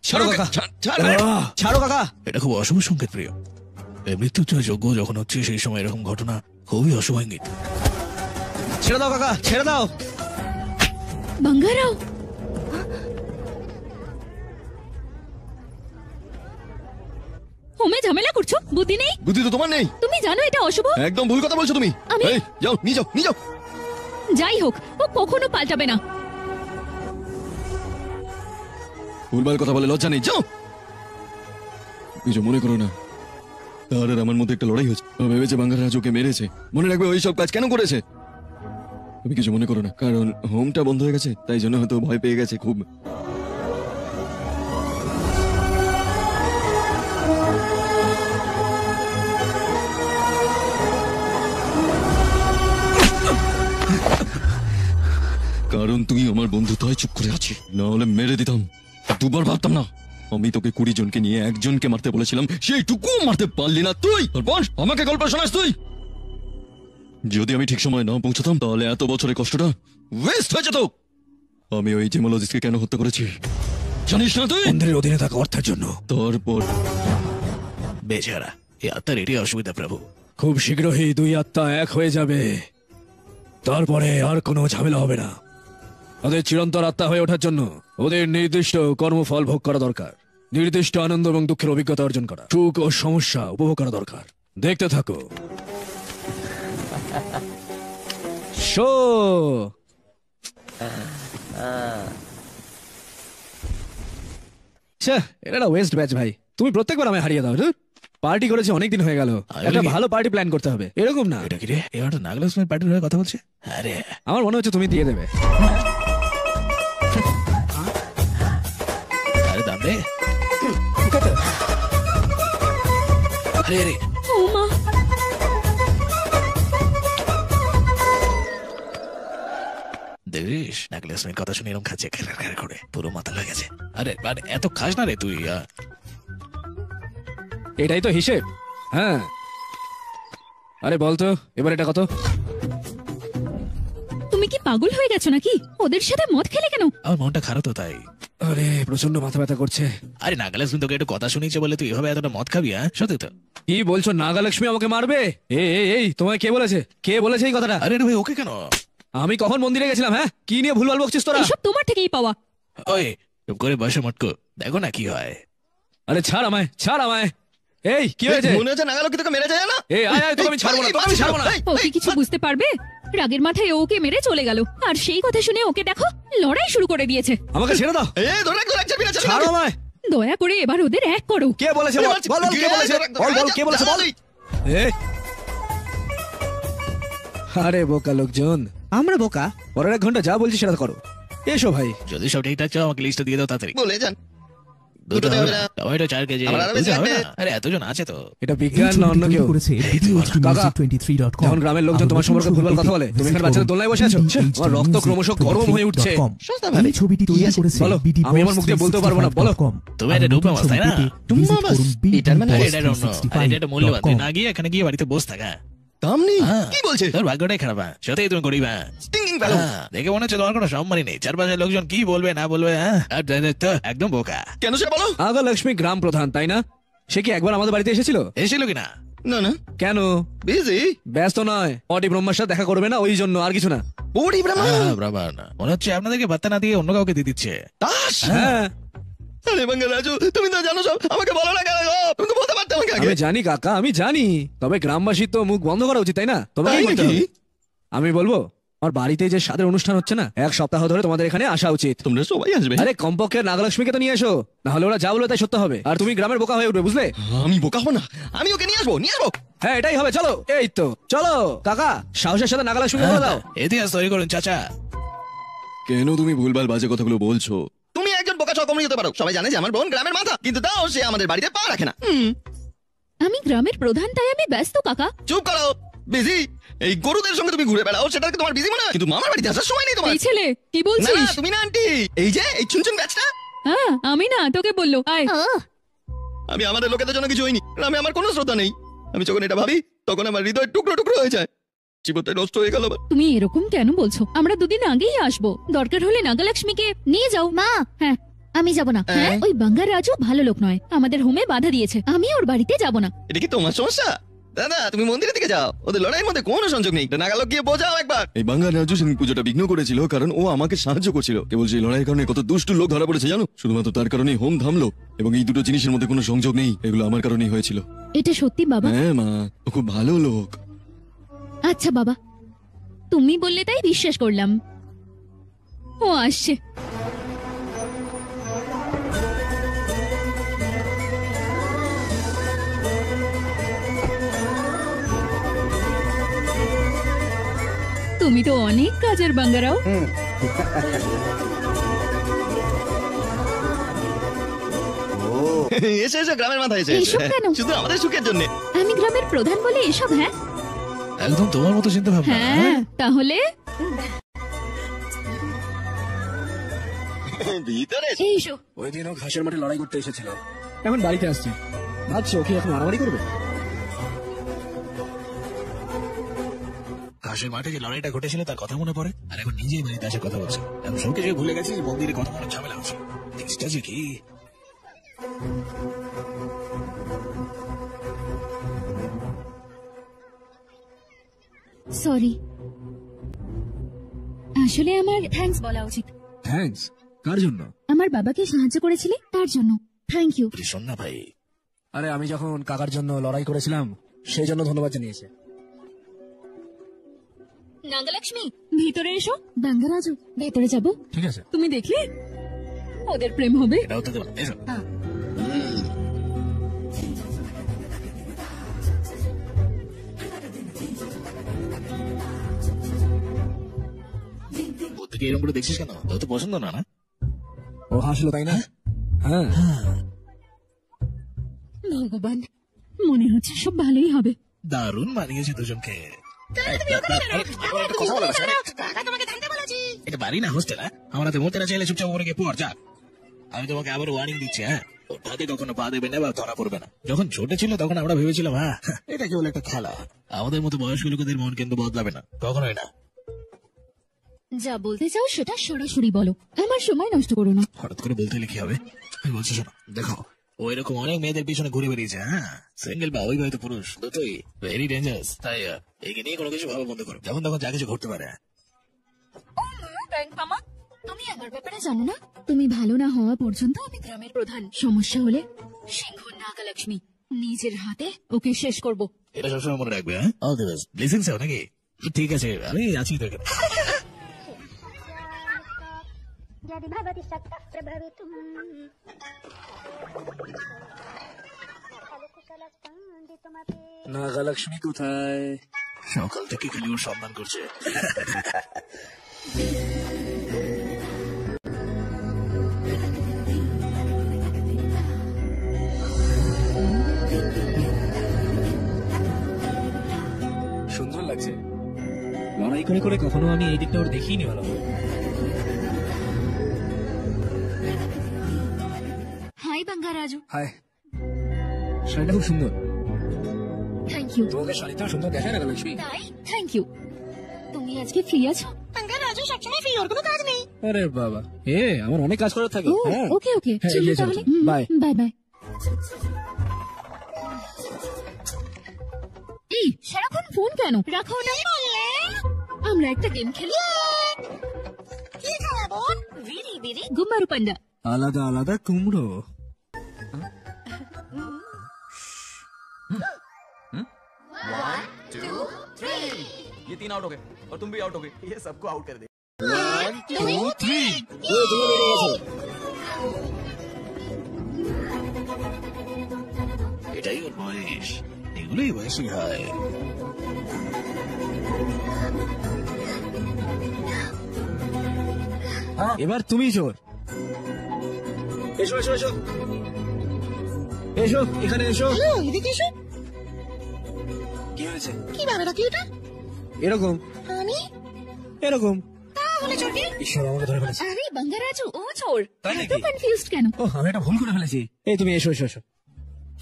ছাড়ো কাকা, ছাড়ো কাকা। এটা খুব অশুভ সংকেত প্রিয়। এই মৃত্যুঞ্জয় যজ্ঞ যখন হচ্ছে সেই সময় এরকম ঘটনা খুবই অশুভ ইঙ্গিত। ছেড়ে দাও কাকা, ছেড়ে দাও। বাঙ্গারাও, হোমে ঝামেলা করছো? বুদ্ধি নেই? বুদ্ধি তো তোমার নেই। তুমি জানো এটা অশুভ। একদম ভুল কথা বলছো তুমি। আমি- এই, যাও নিয়ে যাও নিয়ে যাও। যাই হোক, ও কখনো পাল্টাবে না। ভুলভাল কথা বলে লজ্জা নেই, যাও। কিছু মনে করো না, তার আর আমার মধ্যে একটা লড়াই হচ্ছে। ও ভেবেছে বাঙ্গারাজ ওকে মেরেছে। মনে রাখবে ওই সব কাজ কেন করেছে। তুমি কিছু মনে করো না, কারণ হোমটা বন্ধ হয়ে গেছে, তাই জন্য হয়তো ভয় পেয়ে গেছে খুব। কারণ তুই আমার বন্ধু, তাই চুপ করে আছি, না হলে মেরে দিতাম। দুবার ভাবতাম না। আমি তোকে 20 জনকে নিয়ে একজনকে মারতে বলেছিলাম, সেইটুকু মারতে পারলি না তুই। তারপর আমাকে গল্প শোনাস তুই। যদি আমি ঠিক সময় না পৌঁছতাম তাহলে এত বছরের কষ্টটা ওয়েস্ট হয়ে যেত। আমি ওই জেমোলজিস্টকে কেন হত্যা করেছি জানিস না তুই? মন্দিরের অধীনে থাকা অর্থের জন্য। তারপর বেচারা এই আত্মার এটাই অসুবিধা প্রভু। খুব শীঘ্রই 2 আত্মা এক হয়ে যাবে, তারপরে আর কোনো ঝামেলা হবে না। ওদের চিরন্তর আত্মা হয়ে ওঠার জন্য ওদের নির্দিষ্ট কর্মফল ভোগ করা দরকার, নির্দিষ্ট আনন্দ এবং দুঃখের অভিজ্ঞতা অর্জন করা, সুখ ও সমস্যা উপভোগ করা দরকার। দেখতে থাকো শো। এটা ওয়েস্ট ব্যাচ ভাই, তুমি প্রত্যেকবার আমায় হারিয়ে দাও। পার্টি করেছে অনেকদিন হয়ে গেল, একটা ভালো পার্টি প্ল্যান করতে হবে। এরকম না, এটা কি রে? এবার তো নাগলক্ষ্মীর পার্টির হয়ে কথা বলছে। আরে আমার মনে হচ্ছে তুমি দিয়ে দেবে। আরে দাম রে। আরে আরে ও মা, দেখিস নাগলক্ষ্মীর কথা শুনে এরকম খাচ্ছে করে, পুরো মাথা হয়ে গেছে। আরে আরে এত খাস না রে তুই। এটাই তো হিসেব। হ্যাঁ, আরে বলতো এবার এটা কত? তুমি কি পাগল হয়ে গেছো নাকি? ওদের সাথে মদ খেলে কেন? আমার মনটা খারাপ তো তাই। আরে প্রচন্ড মাথা ব্যথা করছে। আরে নাগালক্ষ্মী তোকে একটু কথা শুনিয়েছে বলে তুই এভাবে এতটা মদ খাবি? হ্যাঁ সত্যি তো? কি বলছো? নাগালক্ষ্মী আমাকে মারবে? এই তোমায় কে বলেছে? কে বলেছে এই কথাটা? আরে ভাই ওকে কেন? আমি কখন মন্দিরে গেছিলাম? হ্যাঁ, কি নিয়ে ভুলভাল বকছিস তোরা? এসব তোমার থেকেই পাওয়া। ওই চুপ করে বসে মটকো, দেখো না কি হয়। আরে ছাড় আমায়, ছাড় আমায়। এই কি হয়েছে? মনে হচ্ছে নাগালক্ষ্মী তোকে মেরে যায় না? এই আয় তোকে আমি ছাড়বো না, তোকে আমি ছাড়বো না। ও কি কিছু বুঝতে পারবে? রাগের মাথায় ওকে মেরে চলে গেল, আর সেই কথা শুনে ওকে দেখো লড়াই শুরু করে দিয়েছে। আমাকে ছেড়ে দাও। ছাড়ো আমায়। দয়া করে এবার ওদের এক করো। কে বলেছে? বল বল কে বলেছে? বল কে বলেছে? বল। আরে বোকা লোকজন। আমরা বোকা? পরের 1 ঘন্টা যা বলছি সেটা করো। এসো ভাই। যদি সব ঠিকঠাক চাও আমাকে লিস্টটা দিয়ে দাও তাড়াতাড়ি। বলে যান। দুটো হবে না, টমেটো 4 কেজি। আরে এতজন আছে তো। এটা বিজ্ঞান না অন্য কেউ? কাকা, যখন গ্রামের লোকজন তোমার সম্পর্কে ভুলভাল কথা বলে, তুমি এখানে বাচ্চাদের দোলনায় বসে আছো। আমার রক্ত ক্রমশ গরম হয়ে উঠছে। এই ছবিটি তৈরি করেছে বলো, আমি আমার মুখ দিয়ে বলতে পারবো না, বলো। তুমি এটা ডুবা মাছ তাই না? ডুবা মাছ? এটার মানে এটা এটা মূল্যবান। তুই না গিয়ে এখানে গিয়ে বাড়িতে বসে থাকা। দাম নেই? কি বলছে? তোর ভাগ্যটাই খারাপ। সত্যি তুমি গরিব। স্টিংিং ফেলো। দেখে মনে হচ্ছে তোমার কোনো সম্মানই নেই। চারপাশের লোকজন কি বলবে না বলবে। আর তো একদম বোকা। কেন সে বলো? নাগালক্ষ্মী গ্রাম প্রধান তাই না? সে কি একবার আমাদের বাড়িতে এসেছিল? এসেছিল কিনা? না না। কেন? বিজি। ব্যস্ত নয়, পটি ব্রহ্মার সাথে দেখা করবে না, ওই জন্য, আর কিছু না। পটি ব্রহ্মা? ব্রহ্মা না, মনে হচ্ছে আপনাদেরকে বার্তা না দিয়ে অন্য কাউকে দিয়ে দিচ্ছে। তাস? হ্যাঁ। আরে বাঙ্গারাজু, তুমি তো জানো সব, আমাকে বলো না কেন গো? তুমি তো বলতে পারতে আমাকে আগে। আমি জানি কাকা, আমি জানি, তবে গ্রামবাসীর তো মুখ বন্ধ করা উচিত তাই না? তোমাকে কি বলতে হবে? আমি বলবো আমার বাড়িতে যে স্বাদের অনুষ্ঠান হচ্ছে না, 1 সপ্তাহ ধরে তোমাদের এখানে আসা উচিত। তোমরা সবাই আসবে? আরে কমপক্ষে নাগালক্ষ্মীকে তো নিয়ে এসো, না হলে ওরা যা বলবে তাই সত্য হবে, আর তুমি গ্রামের বোকা হয়ে উঠবে, বুঝলে? আমি বোকা হবো না, আমি ওকে নিয়ে আসবো, নিয়ে আসবো। হ্যাঁ এটাই হবে, চলো। এই তো চলো কাকা, সাহসের সাথে নাগালক্ষ্মীকে বলে দাও। ইতিহাস তৈরি করুন চাচা। কেন তুমি ভুলভাল বাজে কথাগুলো বলছো? তুমি একজন বোকা সহকর্মী হতে পারো, সবাই জানে যে আমার বোন গ্রামের মাথা, কিন্তু তাও সে আমাদের বাড়িতে পা রাখে না। আমি গ্রামের প্রধান তাই আমি ব্যস্ত কাকা। চুপ করো, বিজি। এই গরুদের সঙ্গে তুমি ঘুরে বেড়াও, সেটা কি তোমার বিজি মনে হয়? কিন্তু মামার বাড়িতে আসার সময় নেই তোমার। এই ছেলে কি বলছিস? না তুমি না আন্টি, এই যে এই চুনচুন ব্যাচটা। হ্যাঁ আমি না, তোকে বললো আয়। আমি আমাদের লোকেদের জন্য কিছু হইনি, আমি আমার কোনো শ্রদ্ধা নেই। আমি যখন এটা ভাবি তখন আমার হৃদয় টুকরো টুকরো হয়ে যায়, জীবনটা নষ্ট হয়ে গেল। তুমি এরকম কেন বলছো? আমরা 2 দিন আগেই আসবো, দরকার হলে নাগালক্ষ্মীকে নিয়ে যাও। মা, হ্যাঁ আমি যাব না। হ্যাঁ, ওই বাঙ্গার রাজু ভালো লোক নয়, আমাদের হোমে বাধা দিয়েছে, আমি ওর বাড়িতে যাব না। এটা কি তোমার সমস্যা? দাদা তুমি মন্দিরের দিকে যাও, ওদের লড়াইয়ের মধ্যে কোনো সংযোগ নেই। নাগালক গিয়ে বোঝাও একবার। এই বাঙ্গাল রাজু সেদিন পুজোটা বিঘ্ন করেছিল কারণ ও আমাকে সাহায্য করছিল। কেবল সেই লড়াইয়ের কারণে কত দুষ্টু লোক ধরা পড়েছে জানো? শুধুমাত্র তার কারণেই হোম থামলো, এবং এই দুটো জিনিসের মধ্যে কোনো সংযোগ নেই, এগুলো আমার কারণেই হয়েছিল। এটা সত্যি বাবা? হ্যাঁ মা, ও খুব ভালো লোক। আচ্ছা বাবা, তুমি বললে তাই বিশ্বাস করলাম। ও আসছে। তুমি তো অনেক কাজের বাঙ্গারাও। এসে এসো গ্রামের মাথায় এসে এইসব কেন? শুধু আমাদের সুখের জন্য। আমি গ্রামের প্রধান বলে এসব? হ্যাঁ একদম তোমার মতো চিন্তা ভাবনা। হ্যাঁ, তাহলে ভিতরে এসো। ওই দিনও ঘাসের মাঠে লড়াই করতে এসেছিল, এখন বাড়িতে আসছে। ভাবছো কি এখন মারামারি করবে? ঘাসের মাঠে যে লড়াইটা ঘটেছিল তার কথা মনে পড়ে, আর এখন নিজেই বাড়িতে আসার কথা বলছে। আমি সবকিছু ভুলে গেছি, মন্দিরে কত বড় ঝামেলা হচ্ছে। জিনিসটা যে কি সরি, আসলে আমার থ্যাঙ্কস বলা উচিত। থ্যাঙ্কস? কার জন্য? আমার বাবাকে সাহায্য করেছিলে তার জন্য থ্যাংক ইউ। শোন না ভাই, আরে আমি যখন কাকার জন্য লড়াই করেছিলাম সেই জন্য ধন্যবাদ জানিয়েছে। নাগলক্ষ্মী, ভিতরে এসো। বাঙ্গারাজু, ভেতরে যাবো? ঠিক আছে। তুমি দেখলে ওদের প্রেম হবে। এটাও তো দেবো না, এসো। ওদেরকে এরকম করে দেখছিস কেন? তোর তো পছন্দ না, না? ও হাসলো তাই না? হ্যাঁ। ভগবান, মনে হচ্ছে সব ভালোই হবে। দারুণ মানিয়েছে দুজনকে। এটা বাড়ি না হোস্টেল? আমরা তো মরতে না চাইলে চুপচাপ উপরে গিয়ে পড় যা। আমি তোমাকে আবার ওয়ার্নিং দিচ্ছি, হ্যাঁ, ওটাকে কখনো পা দেবে না বা ধরা পড়বে না। যখন ছোট ছিল তখন আমরা ভেবেছিলাম হ্যাঁ এটা কেবল একটা খেলা, আমাদের মতো বয়স্ক লোকেদের মন কিন্তু বদলাবে না, কখনোই না। যা বলতে চাও সেটা সরাসরি বলো, আমার সময় নষ্ট করো না। হঠাৎ করে বলতে হলে কি হবে? আমি বলছি শোনো, দেখো ও এরকম অনেক মেয়েদের পিছনে ঘুরে বেরিয়েছে, হ্যাঁ, সিঙ্গেল বা অবিবাহিত পুরুষ দুটোই ভেরি ডেঞ্জারাস। তাই একে নিয়ে কোনো কিছু ভাবা বন্ধ করো, যখন তখন যা কিছু ঘটতে পারে। তুমি আমার ব্যাপারে জানো না? তুমি ভালো না হওয়া পর্যন্ত আমি গ্রামের প্রধান। সমস্যা হলে সিংহ নাগলক্ষ্মী নিজের হাতে ওকে শেষ করব। এটা সবসময় মনে রাখবে, হ্যাঁ? All the best. ব্লেসিংস নাকি? ঠিক আছে, আমি আছি তো এখানে। নাগলক্ষ্মী কোথায়? সকাল থেকে খালি ওর সন্ধান করছে। সুন্দর লাগছে। লড়াই করে করে কখনো আমি এই দিকটা ওর দেখিনি ভালো। হাই বাঙ্গারাজু। হাই। শাড়িটা খুব সুন্দর। Thank you. তোমাকে শাড়িটা সুন্দর দেখায় না লক্ষ্মী? তাই? Thank you. তুমি আজকে ফ্রি আছো? বাঙ্গারাজু সবসময় ফ্রি, ওর কোনো কাজ নেই। আরে বাবা, আমার অনেক কাজ করার থাকে। ওকে ওকে, চলো তাহলে। Bye bye bye. এই সারাক্ষণ ফোন কেন? রাখো ওটা। আমরা একটা গেম খেলি। কি খেলাবো? বিরি বিরি গুম্বারু পান্ডা। আলাদা আলাদা কুমড়ো। ये 3 आउट हो गए और तुम भी आउट हो गए, ये सबको आउट कर दे। 1 2 3 এটাই ওর বয়স, এগুলোই বয়সী হয়। এবার তুমি চোর। এসো এসো এসো এসো, এখানে এসো। এদিকে এসো। কি হয়েছে? কি বাবাটা কি এটা? এরকম আমি এরকম। তাহলে চোর কে? ঈশ্বর আমাকে ধরে ফেলেছে। আরে বাঙ্গারাজু, ও চোর। তাই নাকি? এত কনফিউজড কেন? ও, আমি একটা ভুল করে ফেলেছি। এই তুমি এসো এসো এসো।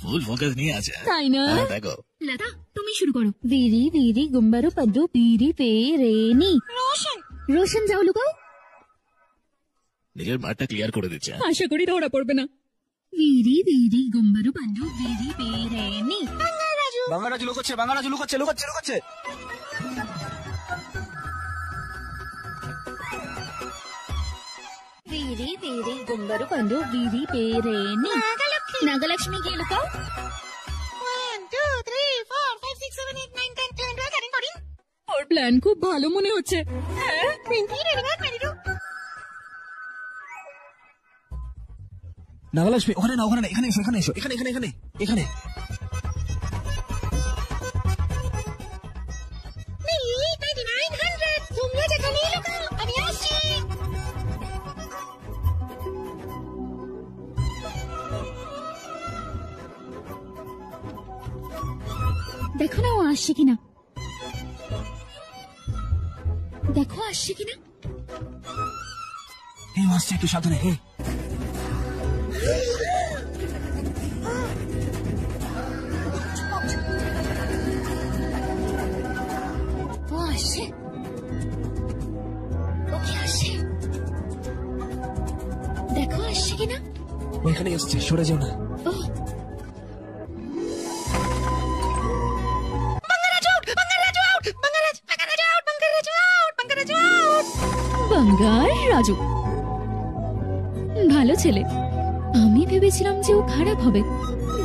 ফুল ফোকাস নিয়ে আছে, তাই না? দেখো। লতা, তুমি শুরু করো। বিরি বিরি গুম্বারু পান্ডু বিরি পেরেনি। রোশন রোশন, যাও লুকাও। নিজের মাঠটা ক্লিয়ার করে দিচ্ছে। আশা করি ধরা পড়বে না। বিরি বিরি গুম্বারু পান্ডু বিরি পেরেনি। বাংলারাজু লুকোচ্ছে, বাংলারাজু লুকোচ্ছে লুকোচ্ছে লুকোচ্ছে। বিরি বিরি গুম্বারু পান্ডু বিরি পেরেনি। নাগলক্ষ্মী গিয়ে লুকাও। 1 2 3 4 5 6 7 8 9 10 11 12 13 14 ওর প্ল্যান খুব ভালো মনে হচ্ছে। হ্যাঁ, 20 21 22 নাগলক্ষ্মী ওখানে না, ওখানে না, এখানে এসো, এখানে এসো, এখানে এখানে এখানে এখানে। Maybe 99 100 तुम দেখো না ও আসছে কিনা, দেখো আসছে কিনা। আসছে, একটু সাবধানে। ও আসছে, ও কি আসছে, দেখো আসছে কিনা। ওইখানে এসছে, সরে যাও না। ও বাঙ্গার রাজু ভালো ছেলে। আমি ভেবেছিলাম যে ও খারাপ হবে,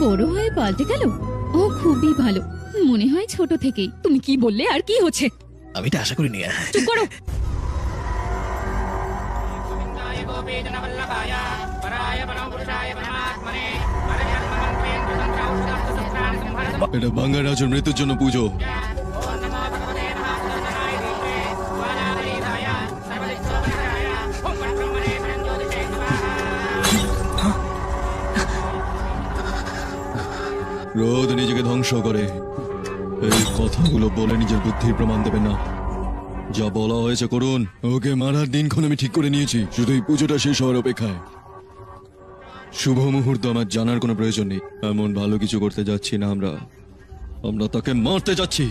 বড় হয়ে পাল্টে গেল। ও খুবই ভালো, মনে হয় ছোট থেকেই। তুমি কি বললে আর কি হচ্ছে? আমি এটা আশা করিনি। চুপ করো। এটা বাঙ্গা রাজুর মৃত্যুর জন্য পুজো। রোদ নিজেকে ধ্বংস করে, এই কথাগুলো বলে নিজের বুদ্ধির প্রমাণ দেবে না। যা বলা হয়েছে করুন। ওকে মারার দিনক্ষণ আমি ঠিক করে নিয়েছি, শুধু এই পুজোটা শেষ হওয়ার অপেক্ষায়। শুভ মুহূর্ত আমার জানার কোনো প্রয়োজন নেই। এমন ভালো কিছু করতে যাচ্ছি না আমরা, আমরা তাকে মারতে যাচ্ছি।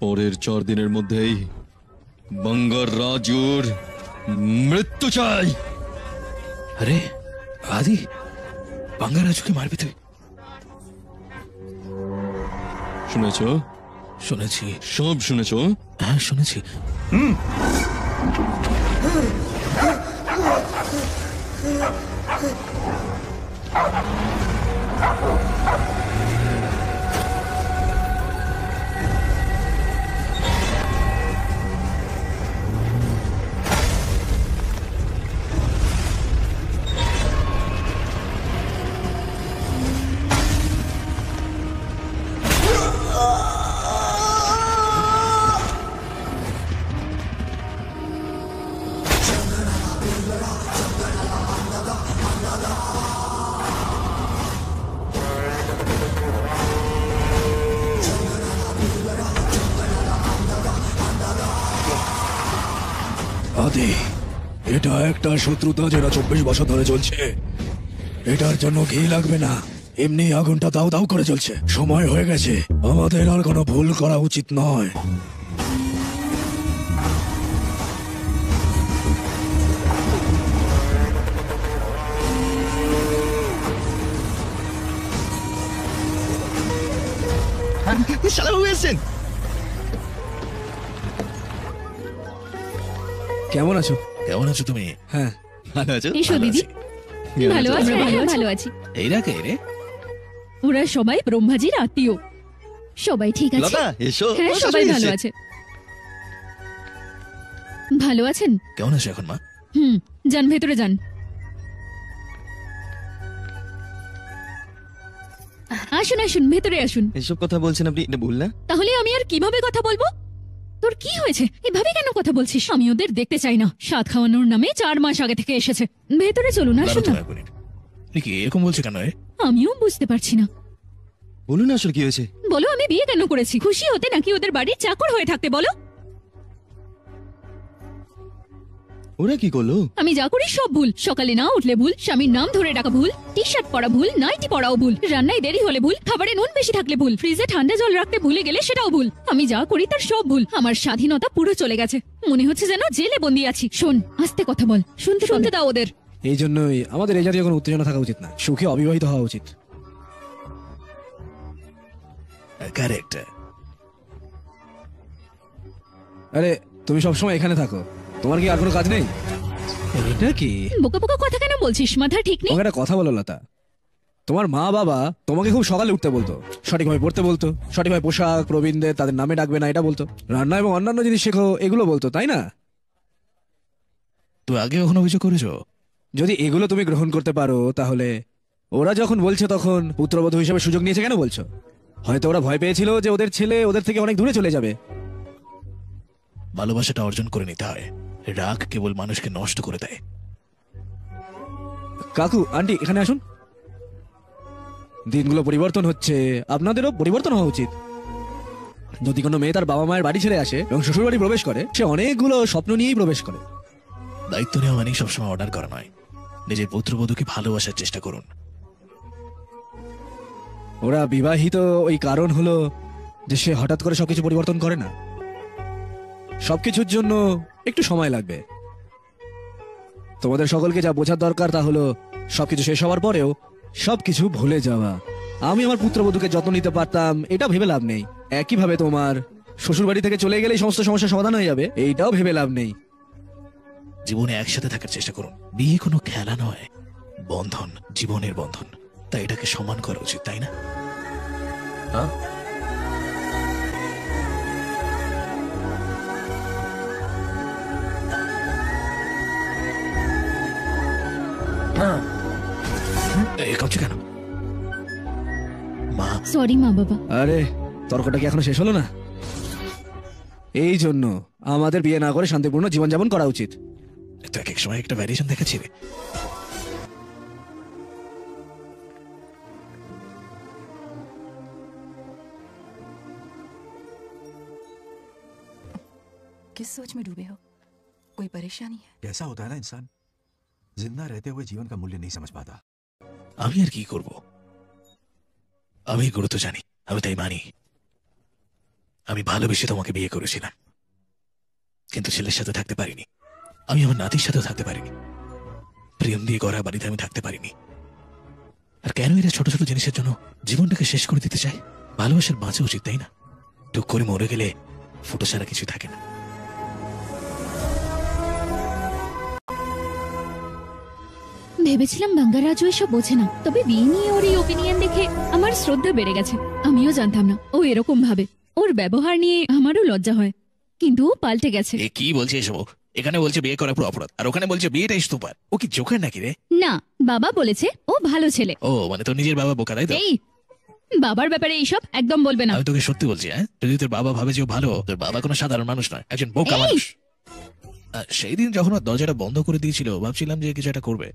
পরের 4 দিনের মধ্যেই বাঙ্গার রাজুর মৃত্যু চাই। আরে আদি, বাঙ্গা রাজুকে মারবি তুই? শুনেছ? শুনেছি। সব শুনেছ? হ্যাঁ শুনেছি। আদি, এটা একটা শত্রুতা যেটা 24 বছর ধরে চলছে। এটার জন্য ঘি লাগবে না, এমনি আগুনটা দাউ দাউ করে চলছে। সময় হয়ে গেছে, আমাদের আর কোনো ভুল করা উচিত নয়। শালাবাবু এসেছেন। কেমন আছো? কেমন আছো তুমি? হ্যাঁ ভালো আছো? এসো দিদি। ভালো আছি, ভালো আছি। এইরা কে রে? ওরা সবাই ব্রহ্মাজির আত্মীয়। সবাই ঠিক আছে? লতা এসো। হ্যাঁ ও, সবাই শাশুড়ি ভালো এসেছে। আছে। ভালো আছেন? কেমন আছো এখন মা? যান ভেতরে যান। আসুন আসুন, ভেতরে আসুন। এসব কথা বলছেন আপনি, এটা ভুল না? তাহলে আমি আর কিভাবে কথা বলবো? তোর কি হয়েছে? এভাবে কেন কথা বলছিস? আমি ওদের দেখতে চাই না। স্বাদ খাওয়ানোর নামে 4 মাস আগে থেকে এসেছে। ভেতরে চলুন, দাঁড়াও আসুন তো না। এক মিনিট। তুই কি এরকম বলছে কেন? আমিও বুঝতে পারছি না। বলুন আসলে কি হয়েছে। বলো, আমি বিয়ে কেন করেছি? খুশি হতে নাকি ওদের বাড়ির চাকর হয়ে থাকতে? বলো। ওরা কি করলো? আমি যা করি সব ভুল। সকালে না উঠলে ভুল, স্বামীর নাম ধরে ডাকা ভুল, টি শার্ট পরা ভুল, নাইটি পরাও ভুল, রান্নায় দেরি হলে ভুল, খাবারে নুন বেশি থাকলে ভুল, ফ্রিজে ঠান্ডা জল রাখতে ভুলে গেলে সেটাও ভুল। আমি যা করি তার সব ভুল। আমার স্বাধীনতা পুরো চলে গেছে। মনে হচ্ছে যেন জেলে বন্দি আছি। শোন, আস্তে কথা বল, শুনতে শুনতে দাও ওদের। এই জন্যই আমাদের এই জাতীয় কোনো উত্তেজনা থাকা উচিত না। সুখে অবিবাহিত হওয়া উচিত। কারেক্ট। আরে তুমি সবসময় এখানে থাকো, তোমার কি আর কোনো কাজ নেই? এটা কি বোকা বোকা কথা কেন বলছিস? মাথা ঠিক নেই? তোমাকে একটা কথা বলো লতা, তোমার মা বাবা তোমাকে খুব সকালে উঠতে বলতো, সঠিকভাবে পড়তে বলতো, সঠিকভাবে পোশাক প্রবীণদের তাদের নামে ডাকবে না এটা বলতো, রান্না এবং অন্যান্য জিনিস শেখো এগুলো বলতো, তাই না? তুই আগে কখনো অভিযোগ করেছো? যদি এগুলো তুমি গ্রহণ করতে পারো তাহলে ওরা যখন বলছে তখন পুত্রবধূ হিসেবে সুযোগ নিয়েছে কেন বলছো? হয়তো ওরা ভয় পেয়েছিল যে ওদের ছেলে ওদের থেকে অনেক দূরে চলে যাবে। ভালোবাসাটা অর্জন করে নিতে হয়, রাগ কেবল মানুষকে নষ্ট করে দেয়। কাকু আন্টি এখানে আসুন। দিনগুলো পরিবর্তন হচ্ছে, আপনাদেরও পরিবর্তন হওয়া উচিত। যদি কোনো মেয়ে তার বাবা মায়ের বাড়ি ছেড়ে আসে এবং শ্বশুর বাড়ি প্রবেশ করে, সে অনেকগুলো স্বপ্ন নিয়েই প্রবেশ করে। দায়িত্ব নেওয়া মানে সবসময় অর্ডার করা নয়। নিজের পুত্রবধূকে ভালোবাসার চেষ্টা করুন। ওরা বিবাহিত ওই কারণ হলো যে সে হঠাৎ করে সবকিছু পরিবর্তন করে না। সবকিছুর জন্য একটু সময় লাগবে। তোমাদের সকলকে যা বোঝার দরকার তা হলো সবকিছু শেষ হওয়ার পরেও সবকিছু ভুলে যাওয়া। আমি আমার পুত্রবধূকে যত্ন নিতে পারতাম, এটা ভেবে লাভ নেই। একইভাবে তোমার শ্বশুর বাড়ি থেকে চলে গেলেই সমস্ত সমস্যার সমাধান হয়ে যাবে, এইটাও ভেবে লাভ নেই। জীবনে একসাথে থাকার চেষ্টা করুন। বিয়ে কোনো খেলা নয়, বন্ধন, জীবনের বন্ধন। তাই এটাকে সম্মান করা উচিত, তাই না? কাঁপছে কেন মা? সরি মা বাবা। আরে তর্কটা কি এখনো শেষ হলো না? এই জন্য আমাদের বিয়ে না করে শান্তিপূর্ণ জীবনযাপন করা উচিত। তো এক এক সময় একটা ভ্যারিয়েশন দেখাচ্ছি রে। किस सोच में डूबे हो? कोई परेशानी है? कैसा होता है ना इंसान जिंदा रहते हुए जीवन का मूल्य नहीं समझ पाता। আমি আর কি করব? আমি গুরুত্ব জানি, আমি তাই মানি। আমি ভালোবেসে তোমাকে বিয়ে করেছিলাম, কিন্তু ছেলের সাথে থাকতে পারিনি। আমি আমার নাতির সাথেও থাকতে পারিনি। প্রেম দিয়ে গড়া বাড়িতে আমি থাকতে পারিনি। আর কেন এরা ছোট ছোট জিনিসের জন্য জীবনটাকে শেষ করে দিতে চায়? ভালোবাসার বাঁচা উচিত, তাই না? টুক করে মরে গেলে ফুটো ছাড়া কিছু থাকে না। ভেবেছিলাম বাঙ্গারাজু এসব বোঝে না, তবে বিয়ে নিয়ে ওর এই ওপিনিয়ন দেখে আমার শ্রদ্ধা বেড়ে গেছে। আমিও জানতাম না ও এরকম ভাবে। ওর ব্যবহার নিয়ে আমারও লজ্জা হয়, কিন্তু ও পাল্টে গেছে। এ কি বলছে এসব? এখানে বলছে বিয়ে করা পুরো অপরাধ, আর ওখানে বলছে বিয়েটা ইস্তুপার। ও কি জোকার নাকি রে? না, বাবা বলেছে ও ভালো ছেলে। ও মানে তোর নিজের বাবা বোকা, তাই তো? এই বাবার ব্যাপারে এইসব একদম বলবে না। আমি তোকে সত্যি বলছি, হ্যাঁ, যদি তোর বাবা ভাবে যে ও ভালো, তোর বাবা কোনো সাধারণ মানুষ নয়, একজন বোকা মানুষ। সেই দিন যখন ওর দরজাটা বন্ধ করে দিয়েছিল ভাবছিলাম যে কিছু একটা করবে,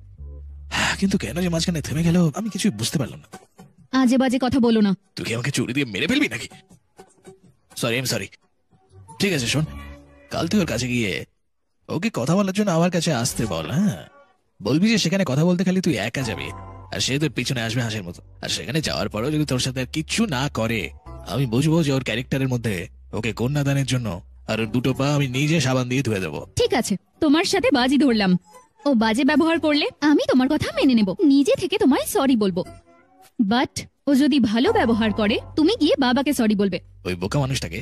কিন্তু কেন যে মাঝখানে থেমে গেল আমি কিছুই বুঝতে পারলাম না। আজে বাজে কথা বলো না। তুই কি আমাকে চুরি দিয়ে মেরে ফেলবি নাকি? Sorry, I am sorry. ঠিক আছে শোন, কাল তুই ওর কাছে গিয়ে ওকে কথা বলার জন্য আমার কাছে আসতে বল। হ্যাঁ, বলবি যে সেখানে কথা বলতে খালি তুই একা যাবি, আর সে তোর পিছনে আসবে হাসির মতো। আর সেখানে যাওয়ার পরেও যদি তোর সাথে কিচ্ছু না করে, আমি বুঝবো যে ওর ক্যারেক্টারের মধ্যে ওকে কন্যাদানের জন্য আর ওর দুটো পা আমি নিজে সাবান দিয়ে ধুয়ে দেবো। ঠিক আছে, তোমার সাথে বাজি ধরলাম। ও বাজে ব্যবহার করলে আমি তোমার কথা মেনে নেব, নিজে থেকে তোমায় সরি বলবো। বাট ও যদি ভালো ব্যবহার করে তুমি গিয়ে বাবাকে সরি বলবে। ওই বোকা মানুষটাকে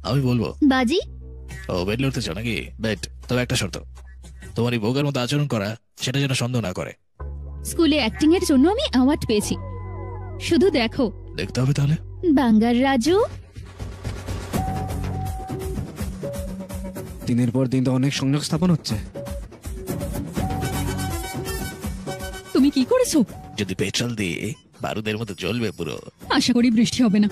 আমি বলবো বাজি। ও বেড লড়তে চাও নাকি? বেড। তবে একটা শর্ত, তোমার এই বোকার মতো আচরণ করা সেটা যেন সন্দেহ না করে। স্কুলে অ্যাক্টিং এর জন্য আমি অ্যাওয়ার্ড পেয়েছি, শুধু দেখো। দেখতে হবে তাহলে। বাঙ্গার রাজু। দিনের পর দিন তো অনেক সংযোগ স্থাপন হচ্ছে। তুমি কি করেছো? যদি পেট্রোল দিয়ে বারুদের মতো জ্বলবে পুরো। আশা করি বৃষ্টি হবে না।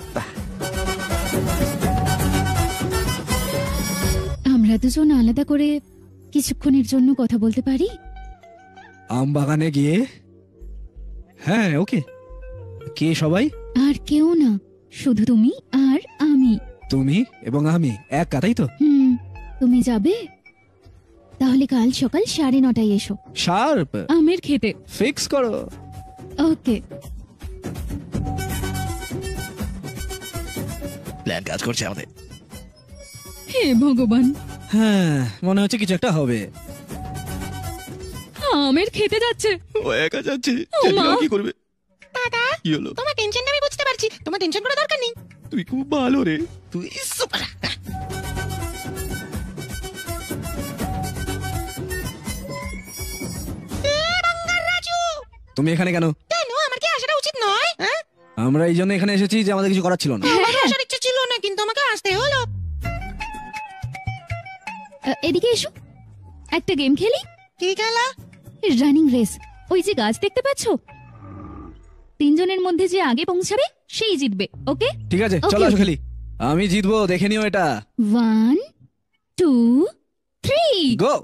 আমরা দুজন আলাদা করে কিছুক্ষণের জন্য কথা বলতে পারি? আম বাগানে গিয়ে? হ্যাঁ, ওকে। কে সবাই? আর কেউ না, শুধু তুমি আর আমি। তুমি এবং আমি এক কথাই তো? তুমি যাবে? তাহলে কাল সকাল 9:30 এসো। শার্প। আমের খেতে। ফিক্স করো। ওকে। প্ল্যান কাজ করছে আমাদের। হে ভগবান। হ্যাঁ, মনে হচ্ছে কিছু একটা হবে। আমের খেতে যাচ্ছে। ও একা যাচ্ছে, কি করবে? দাদা, কি হলো? তোমার টেনশনটা আমি বুঝতে পারছি। তোমার টেনশন করার দরকার নেই। তুই খুব ভালো রে। তুই সুপার। তুমি এখানে কেন? কেন? আমার কি আসাটা উচিত নয়? আমরা এই জন্য এখানে এসেছি যে আমাদের কিছু করার ছিল না। আমার আসার ইচ্ছে ছিল না, কিন্তু আমাকে আসতে হলো। এদিকে এসো, একটা গেম খেলি। কি খেলা? Running race. ওই যে গাছ দেখতে পাচ্ছো, 3 জনের মধ্যে যে আগে পৌঁছাবে সেই জিতবে। ওকে? ঠিক আছে, চলো আসো খেলি। আমি জিতবো, দেখে নিও এটা। 1 2 3 গো।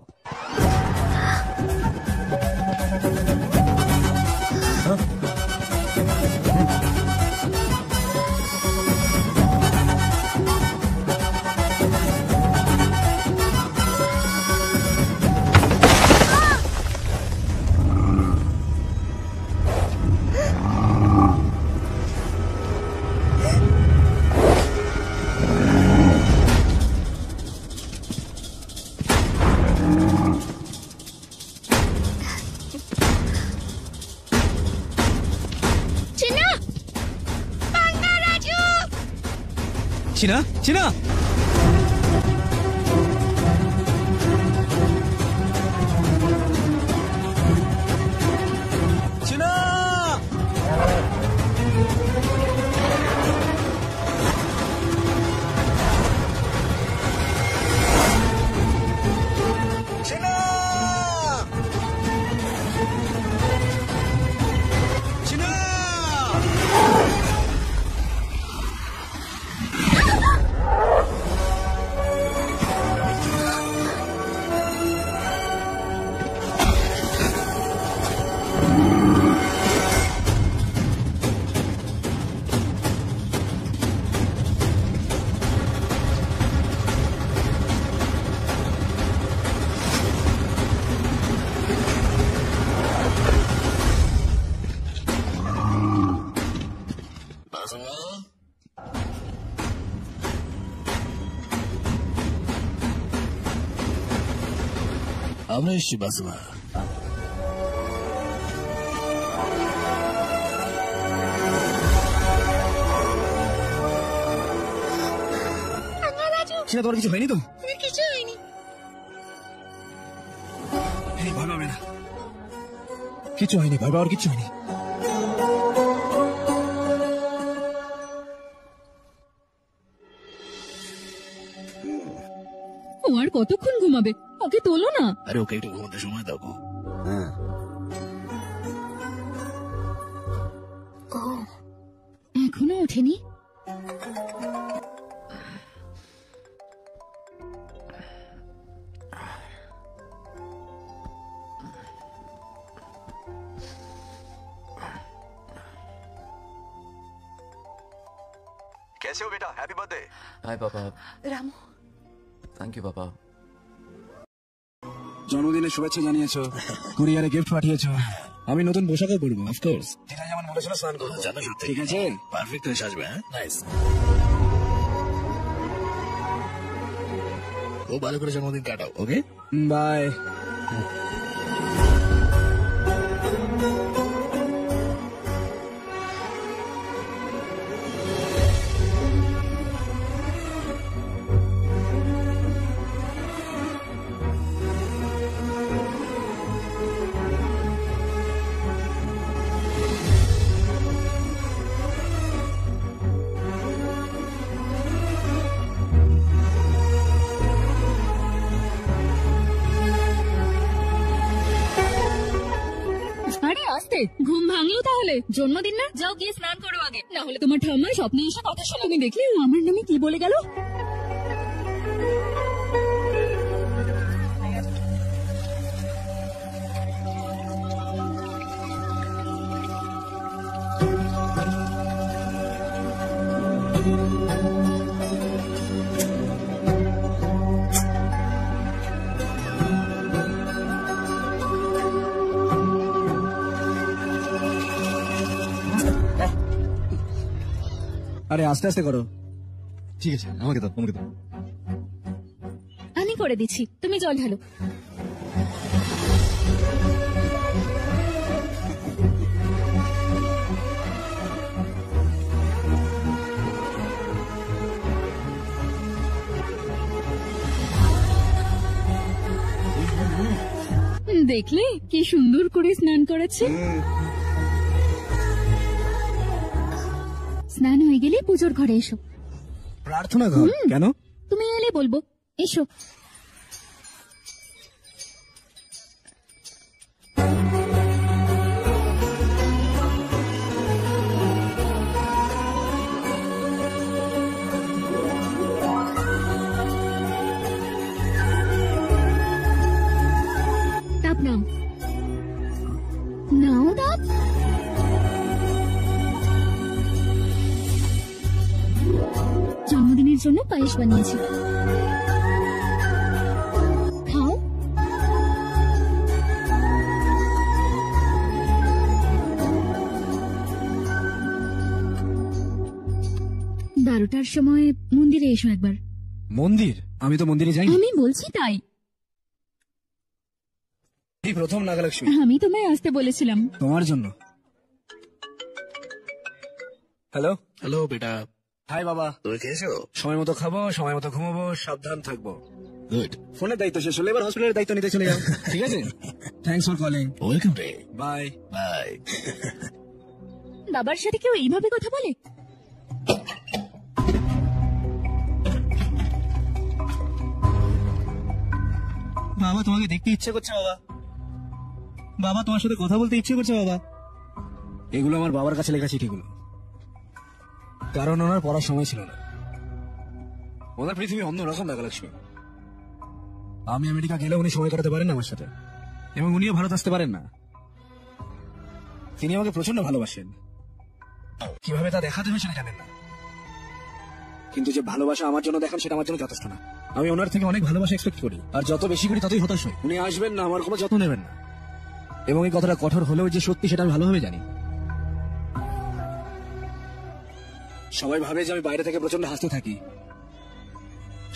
চিনা চিনা চিনা আমরা এসছি বাসুমা। চিনা তোমার কিছু হয়নি তো? কিছু হয়নি। ভয় পাবে না, কিছু হয়নি, ভয় পাওয়ার কিছু হয়নি। ও আর কতক্ষণ ঘুমাবে? ওকে তোলো না। আরে ওকে একটু ঘুমাতে সময় দাও গো। এখনো ওঠেনি? कैसे हो बेटा? Happy birthday. हाय पापा। রামু, थैंक यू पापा। জন্মদিনের শুভেচ্ছা জানিয়েছো, কুরিয়ারে গিফট পাঠিয়েছো, আমি নতুন পোশাকও পরবো। অফকোর্স। দিদা যেমন বলেছিল স্নান করবো। জানো সত্যি। ঠিক আছে, পারফেক্ট হয়ে সাজবে। হ্যাঁ, নাইস। খুব ভালো করে জন্মদিন কাটাও। ওকে, বাই। আরে আস্তে, ঘুম ভাঙলো তাহলে? জন্মদিন না, যাও গিয়ে স্নান করো আগে, না হলে তোমার ঠাম্মা স্বপ্নে এসে কথা শোনো। তুমি দেখলে ও আমার নামে কি বলে গেল? আরে আস্তে আস্তে করো। ঠিক আছে, আমাকে দাও, আমাকে দাও। আমি করে দিচ্ছি, তুমি জল ঢালো। দেখলে কি সুন্দর করে স্নান করাচ্ছে। স্নান হয়ে গেলে পুজোর ঘরে এসো। প্রার্থনা ঘর? কেন? তুমি এলে বলবো, এসো। তাপ নাও, নাও তাপ। জন্মদিনের জন্য পায়েস বানিয়েছি, খাও। 12টার সময় মন্দিরে এসো একবার। মন্দির? আমি তো মন্দিরে যাইনি। আমি বলছি তাই। এই প্রথম নাগালক্ষ্মী। আমি তোমায় আসতে বলেছিলাম। তোমার জন্য। হ্যালো হ্যালো বেটা, হাই বাবা। তুমি খেয়েছো? সময় মতো খাবো, সময় মতো ঘুমাবো, সাবধান থাকবো। গুড। ফোনের দায়িত্ব শেষ হলে এবার হসপিটালের দায়িত্ব নিতে চলে যাও। ঠিক আছে? Thanks for calling. ওয়েলকাম রে। Bye bye. বাবার সাথে কেউ এইভাবে কথা বলে? বাবা তোমাকে দেখতে ইচ্ছে করছে বাবা। বাবা তোমার সাথে কথা বলতে ইচ্ছে করছে বাবা। এগুলো আমার বাবার কাছে লেখা চিঠিগুলো, কারণ ওনার পড়ার সময় ছিল না। ওনার পৃথিবী অন্যরকম নাগালক্ষ্মী। আমি আমেরিকা গেলে উনি সময় কাটাতে পারেন না আমার সাথে, এবং উনিও ভারত আসতে পারেন না। তিনি আমাকে প্রচন্ড ভালোবাসেন, কিভাবে তা দেখাতে হবে সেটা জানেন না। কিন্তু যে ভালোবাসা আমার জন্য দেখান সেটা আমার জন্য যথেষ্ট না। আমি ওনার থেকে অনেক ভালোবাসা এক্সপেক্ট করি, আর যত বেশি করি ততই হতাশ হই। উনি আসবেন না, আমার কোনো যত্ন নেবেন না, এবং এই কথাটা কঠোর হলেও যে সত্যি সেটা আমি ভালোভাবে জানি। সবাই ভাবে যে আমি বাইরে থেকে প্রচন্ড হাসতে থাকি,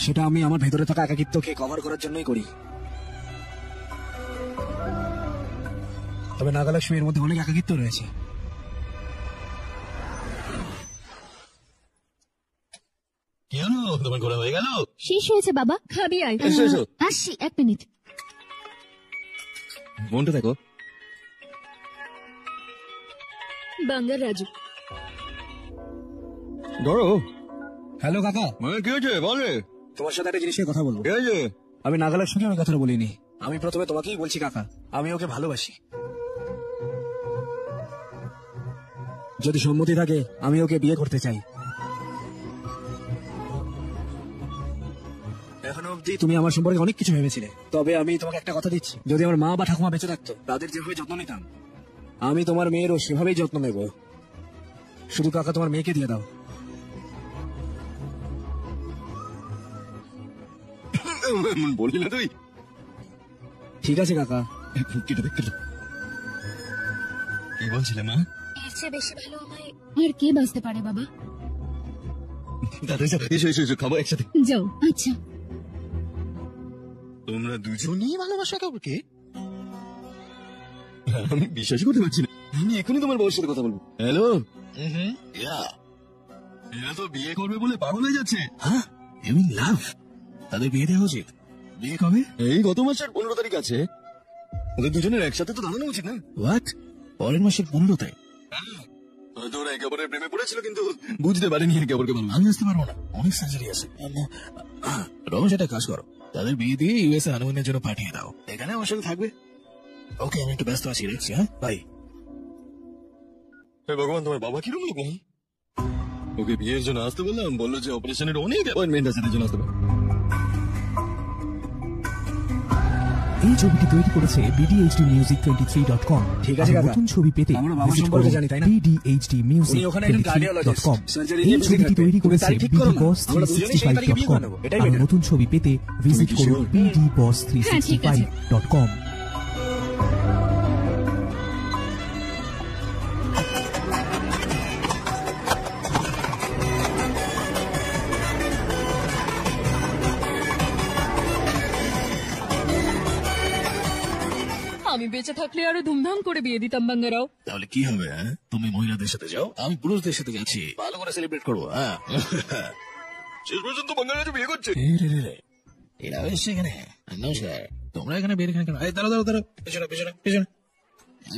সেটা আমি আমার ভেতরে থাকা একাকিত্বকে কভার করার জন্যই করি। তবে নাগালক্ষ্মীর মধ্যে অনেক একাকিত্ব রয়েছে। কি হলো, তোমার ঘোরা হয়ে গেল? শেষ হয়েছে বাবা, খাবি আয়। এসো, এসো। আসছি, 1 মিনিট। মনটা দেখো। বাঙ্গার রাজু। ধরো। হ্যালো কাকা। কি হয়েছে বলে? তোমার সাথে একটা জিনিসের কথা বলবো। কি হয়েছে? আমি নাগালক্ষ্মীকে আমি কথাটা বলিনি। আমি প্রথমে তোমাকেই বলছি কাকা, আমি ওকে ভালোবাসি। যদি সম্মতি থাকে আমি ওকে বিয়ে করতে চাই। এখনো অব্দি তুমি আমার সম্পর্কে অনেক কিছু ভেবেছিলে, তবে আমি তোমাকে একটা কথা দিচ্ছি, যদি আমার মা বা ঠাকুমা বেঁচে থাকতো তাদের যেভাবে যত্ন নিতাম, আমি তোমার মেয়েরও সেভাবেই যত্ন নেব। শুধু কাকা তোমার মেয়েকে দিয়ে দাও। বললি না তুই? ঠিক আছে কাকা। কি বলছিলে মা? এর চেয়ে বেশি ভালো আমায় আর কে বাঁচতে পারে বাবা? দাদা এসো এসো এসো, খাবো একসাথে। যাও। আচ্ছা। তোমরা দুজনই ভালোবাসা কাউকে? আমি বিশ্বাস করতে পারছি না। আমি এখনই তোমার বউয়ের সাথে কথা বলবো। হ্যালো। এরা তো বিয়ে করবে বলে পাগল হয়ে যাচ্ছে। হ্যাঁ, ইউ মিন লাভ? তাদের বিয়ে দেওয়া উচিত। বিয়ে কবে? এই গত মাসের 15 তারিখ আছে। ওদের দুজনের একসাথে তো দাঁড়ানো উচিত না? হোয়াট? পরের মাসের 15-তে? হয়তো ওরা একে অপরের প্রেমে পড়েছিল, কিন্তু বুঝতে পারেনি একে অপরকে ভালো। আমি আসতে পারবো না, অনেক সার্জারি আছে। রমেশ একটা কাজ করো, তাদের বিয়ে দিয়ে ইউএসএ হানিমুনের জন্য পাঠিয়ে দাও। এখানে আমার সাথে থাকবে। ওকে, আমি একটু ব্যস্ত আছি, রাখছি। হ্যাঁ, বাই। হে ভগবান, তোমার বাবা কিরকম লোক? ওকে বিয়ের জন্য আসতে বললাম, বললো যে অপারেশনের অনেক অ্যাপয়েন্টমেন্ট আছে, তার জন্য আসতে পারবো। এই ছবিটি তৈরি করেছে bdhdmusic23.com। ঠিক আছে কাকা। নতুন ছবি পেতে আমরা বাবা সম্পর্কে জানি, তাই না? bdhdmusic23.com। এই ছবিটি তৈরি করেছে bdboss365.com। আর নতুন ছবি পেতে ভিজিট করুন bdboss365.com। আমি বেঁচে থাকলে আরো ধুমধাম করে বিয়ে দিতাম বাঙ্গারাও। তাহলে কি হবে? হ্যাঁ, তুমি মহিলাদের সাথে যাও, আমি পুরুষদের সাথে যাচ্ছি, ভালো করে সেলিব্রেট করবো। হ্যাঁ, শেষ পর্যন্ত বাঙালি বিয়ে করছে। এরা এসছে এখানে। নমস্কার, তোমরা এখানে বের এখানে কেন? দাঁড়াও দাঁড়াও দাঁড়াও, পেছনে পেছনে পেছনে।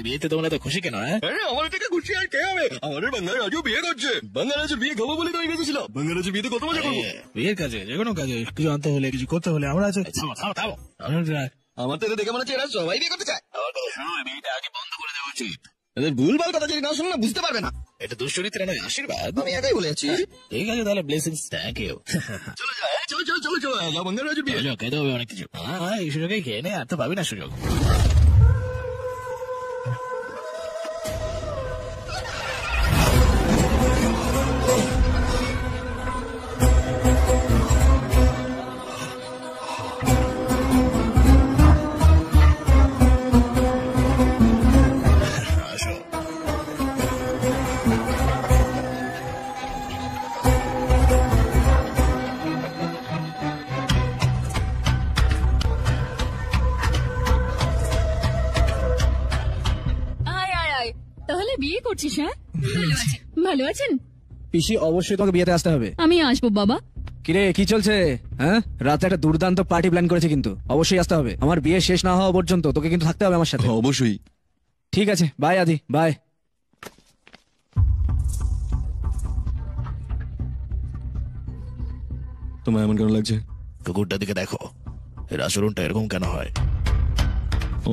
বিয়েতে তোমরা তো খুশি কেন? হ্যাঁ, আমার থেকে খুশি আর কে হবে? আমাদের বাঙালি বিয়ে করছে। বাঙালি বিয়ে খাবো বলে তো গেছিল। বাঙালি বিয়েতে কত মজা করবো। বিয়ের কাজে, যে কোনো কাজে কিছু আনতে হলে, কিছু করতে হলে আমরা আছি। থামো থামো থামো। আমার তো দেখে মনে হচ্ছে এরা সবাই বিয়ে করতে চায়। আমার কথা শোনো, বিয়েটা আগে বন্ধ করে দেওয়া উচিত। এদের ভুলভাল কথা যদি না শুনে না বুঝতে পারবে না। এটা দুশ্চরিত্র নয়, আশীর্বাদ। আমি একাই বলে যাচ্ছি। ঠিক আছে, তাহলে ব্লেসিংস। Thank you. চলো চলো চলো চলো চলো, বাঙালি বিয়ে। খেতে হবে অনেক কিছু। হ্যাঁ, এই সুযোগেই খেয়ে নে, আর তো পাবি না সুযোগ। আয় আয় আয়, তাহলে বিয়ে করছিস? হ্যাঁ, ভালো আছেন? পিসি অবশ্যই তোমাকে বিয়েতে আসতে হবে। আমি আসবো বাবা। কিরে কি চলছে? হ্যাঁ, রাতে একটা দুর্দান্ত পার্টি প্ল্যান করেছে, কিন্তু অবশ্যই আসতে হবে। আমার বিয়ে শেষ না হওয়া পর্যন্ত তোকে কিন্তু থাকতে হবে আমার সাথে। অবশ্যই। ঠিক আছে, বাই আদি, বাই। তোমার এমন কেন লাগছে? কুকুরটার দিকে দেখো, এর আচরণটা এরকম কেন হয়?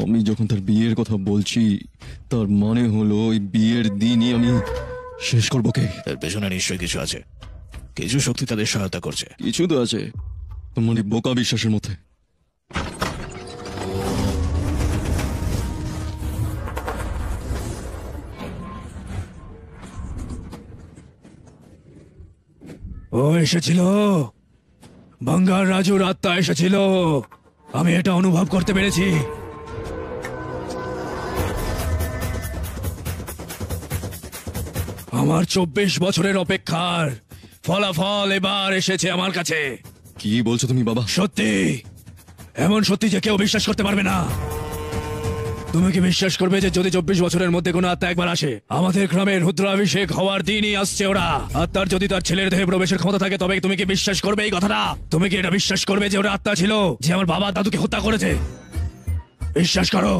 আমি যখন তার বিয়ের কথা বলছি তার মানে হলো ওই বিয়ের দিনই আমি শেষ করবো কে। এর পেছনে নিশ্চয়ই কিছু আছে, কিছু শক্তি তাদের সহায়তা করছে। কিছু তো আছে, তোমার এই বোকা বিশ্বাসের মধ্যে। ও এসেছিল, বাঙ্গার রাজুর আত্মা এসেছিল। আমি এটা অনুভব করতে পেরেছি। আমার 24 বছরের অপেক্ষার ফলাফল এবার এসেছে আমার কাছে। কি বলছো তুমি বাবা? সত্যি, এমন সত্যি যে কেউ বিশ্বাস করতে পারবে না। তুমি কি বিশ্বাস করবে যে যদি 24 বছরের মধ্যে কোনো আত্মা একবার আসে? আমাদের গ্রামের রুদ্রাভিষেক হওয়ার দিনই আসছে ওরা। আত্মার যদি তার ছেলের দেহে প্রবেশের ক্ষমতা থাকে তবে তুমি কি বিশ্বাস করবে এই কথাটা? তুমি কি এটা বিশ্বাস করবে যে ওরা আত্মা ছিল যে আমার বাবা দাদুকে হত্যা করেছে? বিশ্বাস করো,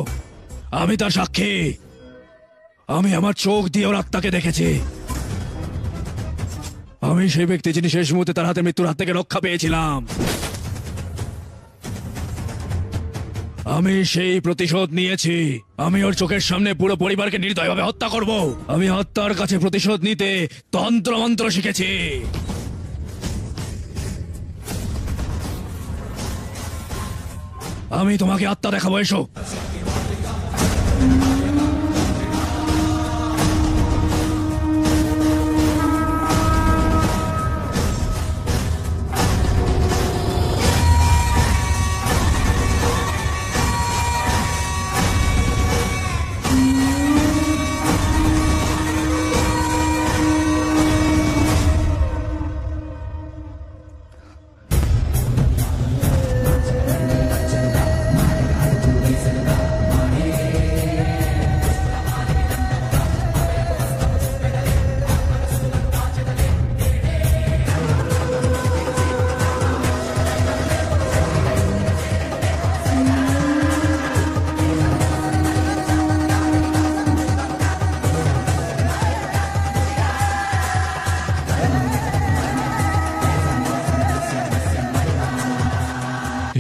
আমি তার সাক্ষী। আমি আমার চোখ দিয়ে ওর আত্মাকে দেখেছি। আমি সেই ব্যক্তি যিনি শেষ মুহূর্তে তার হাতে মৃত্যুর হাত থেকে রক্ষা পেয়েছিলাম। আমি সেই প্রতিশোধ নিয়েছি। আমি ওর চোখের সামনে পুরো পরিবারকে নির্দয়ভাবে হত্যা করব। আমি আত্মার কাছে প্রতিশোধ নিতে তন্ত্র মন্ত্র শিখেছি। আমি তোমাকে আত্মা দেখাবো, এসো।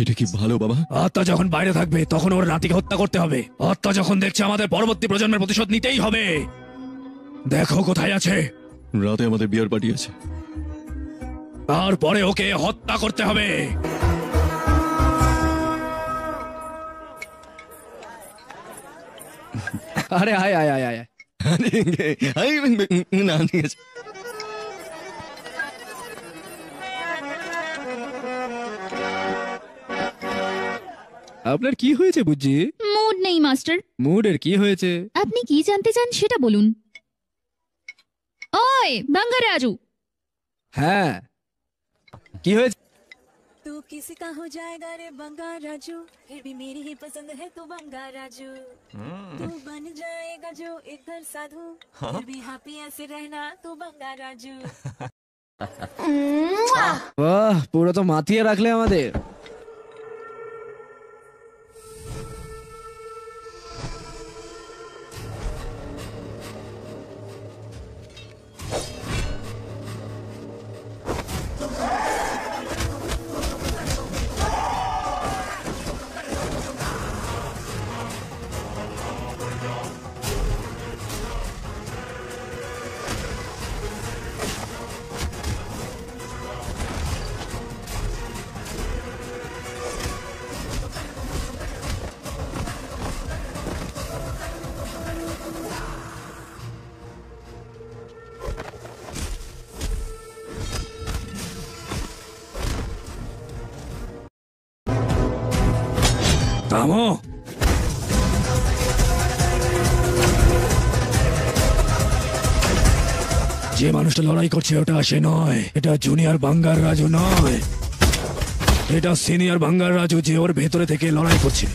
এটা কি ভালো বাবা? আত্মা যখন বাইরে থাকবে তখন ওর নাতিকে হত্যা করতে হবে। আত্মা যখন দেখছে আমাদের পরবর্তী প্রজন্মের প্রতিশোধ নিতেই হবে। দেখো কোথায় আছে। রাতে আমাদের বিয়ার পার্টি আছে, তারপরে ওকে হত্যা করতে হবে। আরে আয় আয় আয় আয়। না ঠিক আছে। আপনার কি হয়েছে বুঝছি? মুড নেই মাস্টার। মুডের কি হয়েছে? আপনি কি জানতে চান সেটা বলুন। ওই বাঙ্গা রাজু। হ্যাঁ, কি হয়েছে? तू किसी का हो जाएगा रे बंगा राजू, फिर भी मेरी ही पसंद है तू बंगा राजू। तू बन जाएगा जो इधर साधु, फिर भी हैप्पी ऐसे रहना तू बंगा राजू। বাহ, পুরো তো মাতিয়ে রাখলে আমাদের। থামো। যে মানুষটা লড়াই করছে ওটা সে নয়। এটা জুনিয়র বাঙ্গার রাজু নয়, এটা সিনিয়র বাঙ্গার রাজু যে ওর ভেতরে থেকে লড়াই করছে।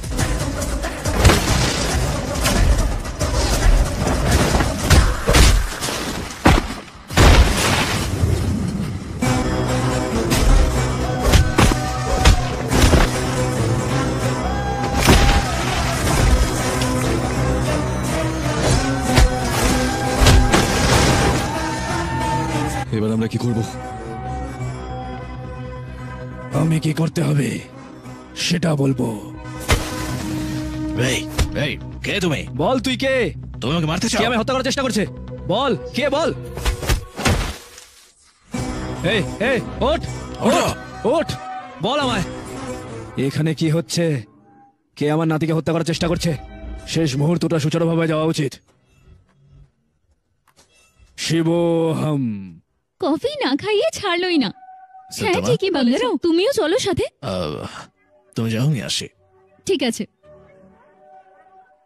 এবার আমরা কি করব? আমি কি করতে হবে সেটা বলবো। এই এই কে তুমি? বল তুই কে? তুমি আমাকে মারতে কে চাও? আমি হত্যা করার চেষ্টা করছে? বল কে, বল। এই এই ওঠ ওঠ ওঠ, বল আমায় এখানে কি হচ্ছে? কে আমার নাতিকে হত্যা করার চেষ্টা করছে? শেষ মুহূর্তটা সুচারুভাবে যাওয়া উচিত। শিবহম। কফি না খাইয়ে ছাড়লই না। হ্যাঁ সত্যমা? ঠিকই বাঙ্গারাও, তুমিও চলো সাথে। তুমি যাও, আমি আসি। ঠিক আছে।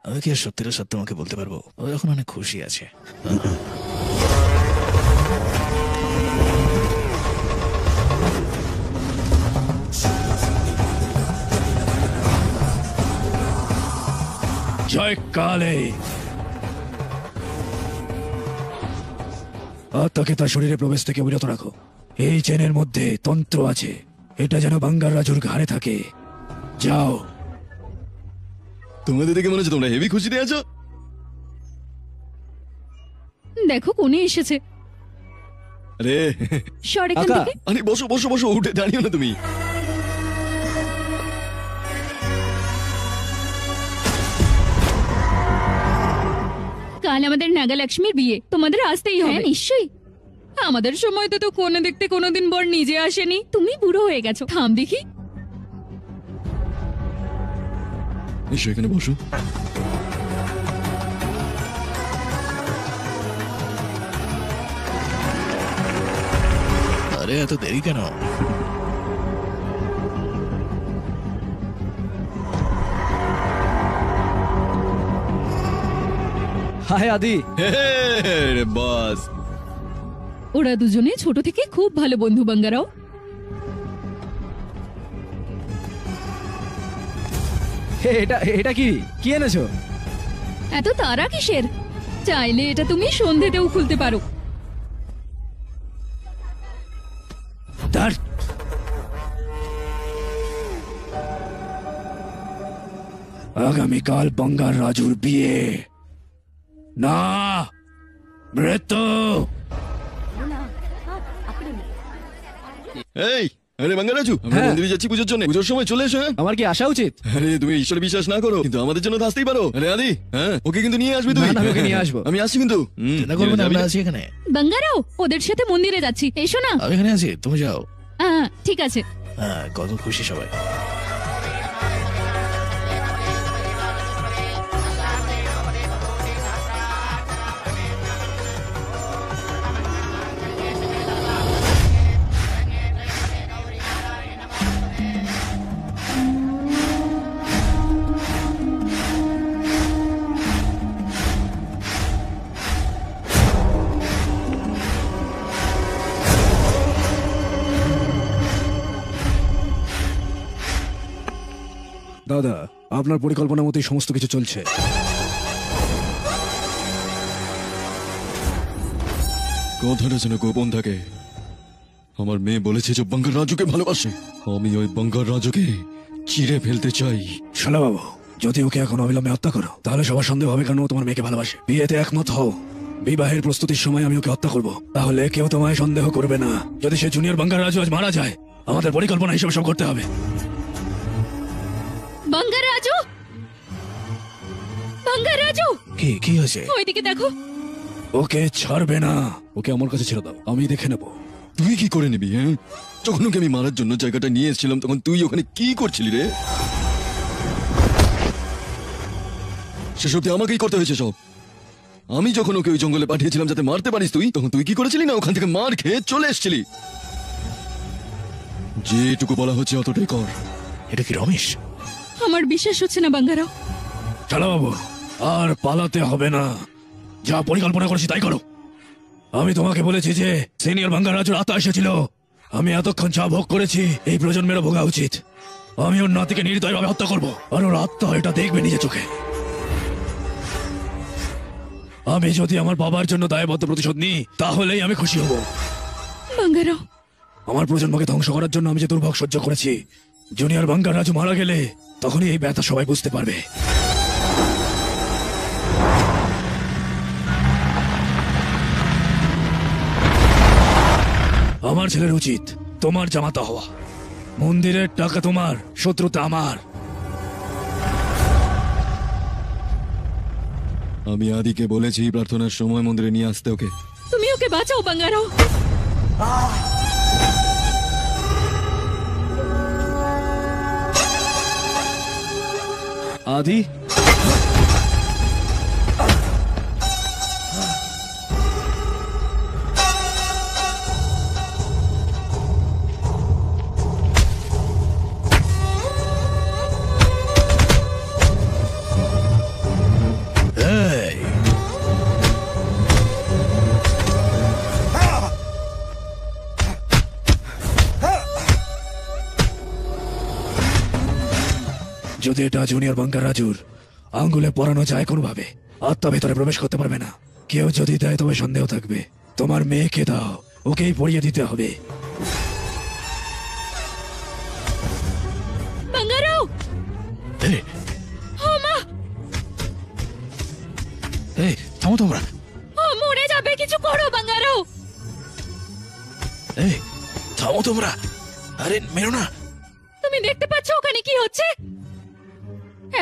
আমি কি আর সত্যিটা সত্য তোমাকে বলতে পারবো? ও এখন অনেক খুশি আছে। জয় কালে। আত্মাকে তার শরীরে প্রবেশ থেকে বিরত রাখো। এই চেনের মধ্যে তন্ত্র আছে, এটা যেন বাঙ্গার রাজুর ঘাড়ে থাকে। যাও। তোমাদের দেখে মনে হচ্ছে তোমরা হেভি খুশিতে আছো। দেখো কোনে এসেছে। আরে সর এখান থেকে। আরে বসো বসো বসো, উঠে দাঁড়িও না তুমি। কাল আমাদের নাগালক্ষ্মীর বিয়ে, তোমাদের আসতেই হবে। নিশ্চয়ই। আমাদের সময় তো কোনে দেখতে কোনোদিন বর নিজে আসেনি। তুমি বুড়ো হয়ে গেছো। থাম দেখি। এসো এখানে বসো। আরে এত দেরি কেন? হায় আদি। বাস, ওরা দুজনে ছোট থেকে খুব ভালো বন্ধু বাঙ্গারাও। এটা এটা কি কি এনেছো? এত তারা কিসের? চাইলে এটা তুমি সন্ধেতেও খুলতে পারো। আগামীকাল বাঙ্গার রাজুর বিয়ে। না, মৃত্যু। এই আরে বাঙ্গারাজু, আমরা মন্দিরে যাচ্ছি পুজোর জন্য। পুজোর সময় চলে এসো। আমার কি আসা উচিত? আরে তুমি ঈশ্বরে বিশ্বাস না করো, কিন্তু আমাদের জন্য তো আসতেই পারো। আরে আদি, হ্যাঁ ওকে কিন্তু নিয়ে আসবি তুই। না, আমি ওকে নিয়ে আসবো। আমি আসছি কিন্তু। চিন্তা করবো না, আমরা আছি এখানে। বাঙ্গারাও, ওদের সাথে মন্দিরে যাচ্ছি, এসো না। আমি এখানে আছি, তুমি যাও। ঠিক আছে। হ্যাঁ, কত খুশি সবাই। দাদা, আপনার পরিকল্পনা মতোই সমস্ত কিছু চলছে। কথাটা যেন গোপন থাকে। আমার মেয়ে বলেছে যে বাঙ্গার রাজুকে ভালোবাসে। আমি ওই বাঙ্গার রাজুকে চিরে ফেলতে চাই। শালা বাবু, যদি ওকে এখন অবিলম্বে হত্যা করো তাহলে সবার সন্দেহ হবে কারণ ও তোমার মেয়েকে ভালোবাসে। বিয়েতে একমত হও, বিবাহের প্রস্তুতির সময় আমি ওকে হত্যা করব, তাহলে কেউ তোমায় সন্দেহ করবে না। যদি সে জুনিয়র বাঙ্গার রাজু আজ মারা যায়, আমাদের পরিকল্পনা হিসেবে সব করতে হবে। বাঙ্গারাজু, বাঙ্গারাজু, কি কি হয়েছে? ওইদিকে দেখো। ওকে ছাড়বে না, ওকে আমার কাছে ছেড়ে দাও, আমি দেখে নেব। তুই কি করে নিবি? হ্যাঁ, যখন ওকে আমি মারার জন্য জায়গাটা নিয়ে এসেছিলাম তখন তুই ওখানে কি করছিলি রে? সেসব আমাকেই করতে হয়েছে সব। আমি যখন ওকে ওই জঙ্গলে পাঠিয়েছিলাম যাতে মারতে পারিস তুই, তখন তুই কি করেছিলি না ওখান থেকে মার খেয়ে চলে এসেছিলি। যেটুকু বলা হচ্ছে অতটাই কর। এটা কি রমেশ? আমার বিশ্বাস হচ্ছে না বাঙ্গারাও। চলো বাবু, আর পালাতে হবে না, যা পরিকল্পনা করেছি তাই করো। আমি তোমাকে বলেছি যে সিনিয়র বাঙ্গার রাজুর আত্মা এসেছিল, আমি এতক্ষণ যা ভোগ করেছি এই প্রজন্মেরও ভোগা উচিত। আমি ওর নাতিকে নির্দয়ভাবে হত্যা করবো, আর ওর আত্মা এটা দেখবে নিজে চোখে। আমি যদি আমার বাবার জন্য দায়বদ্ধ প্রতিশোধ নিই তাহলেই আমি খুশি হব। বাঙ্গারাও, আমার প্রজন্মকে ধ্বংস করার জন্য আমি যে দুর্ভোগ সহ্য করেছি, জুনিয়র বাঙ্গার রাজু মারা গেলে তখনই এই ব্যথা সবাই বুঝতে পারবে। আমার ছেলের উচিত তোমার জামাতা হওয়া। মন্দিরের টাকা তোমার, শত্রুতা আমার। আমি আদিকে বলেছি প্রার্থনার সময় মন্দিরে নিয়ে আসতে ওকে। তুমি ওকে বাঁচাও বাঙ্গারাও। আদি, যদি এটা জুনিয়র বাঙ্কার রাজুর আঙ্গুলে পরানো যায় কোনোভাবে, আত্মা ভেতরে প্রবেশ করতে পারবে না। কেউ যদি দেয় তবে সন্দেহ থাকবে। তোমার মেয়েকে দাও, ওকেই পড়িয়ে দিতে হবে। বাঙ্গারাও, মা, থামো তোমরা। ও মরে যাবে, কিছু করো বাঙ্গারাও। থামো তোমরা, আরে মেরো না। তুমি দেখতে পাচ্ছ ওখানে কি হচ্ছে?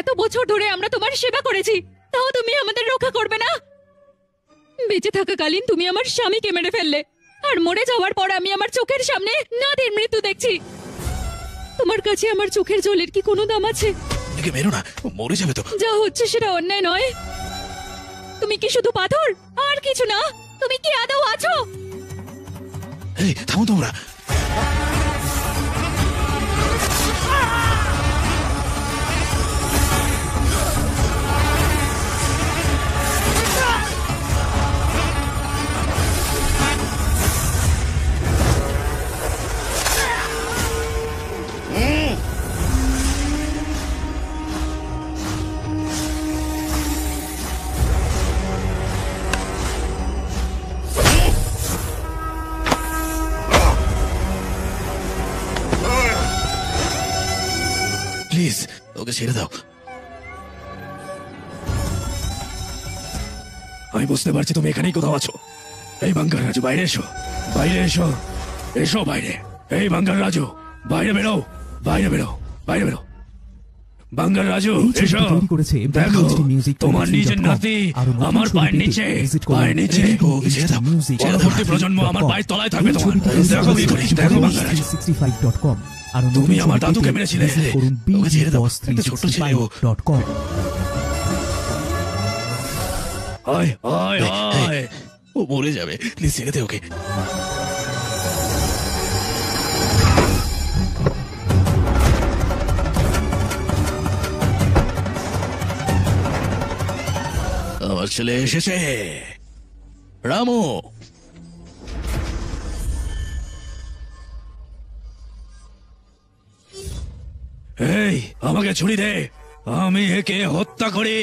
এত বছর ধরে আমরা তোমার সেবা করেছি, তাও তুমি আমাদের রক্ষা করবে না? বেঁচে থাকাকালীন তুমি আমার স্বামীকে মেরে ফেললে, আর মরে যাওয়ার পর আমি আমার চোখের সামনে নাদির মৃত্যু দেখছি। তোমার কাছে আমার চোখের জলের কি কোনো দাম আছে? একে মেরো না, ও মরে যাবে তো। যা হচ্ছে সেটা অন্যায় নয়। তুমি কি শুধু পাথর আর কিছু না? তুমি কি আদৌ আছো? থামো তোমরা। প্লিজ ওকে ছেড়ে দাও। আমি বুঝতে পারছি তুমি এখানেই কোথাও আছো। এই বাঙ্গার রাজু, বাইরে এসো, বাইরে এসো, এসো বাইরে। এই বাঙ্গার রাজু, বাইরে বেরো, বাইরে বেরো, বাইরে বেরো। বাঙ্গার রাজু এসো, দেখো তোমার নিজের নাতি আমার পায়ের নিচে, পায়ের নিচে। পরবর্তী প্রজন্ম আমার পায়ের তলায় থাকবে তোমার। দেখো কি করিস, দেখো বাঙ্গার রাজু। তুমি আমার দাদুকে মেরেছিলে, ওকে ছেড়ে দাও, একটা ছোট্ট ছেলে ও। আয় আয় আয়, ও মরে যাবে, প্লিজ ছেড়ে দে ওকে। আমার ছেলে এসেছে, রামু। এই আমাকে ছুরি দে, আমি একে হত্যা করি।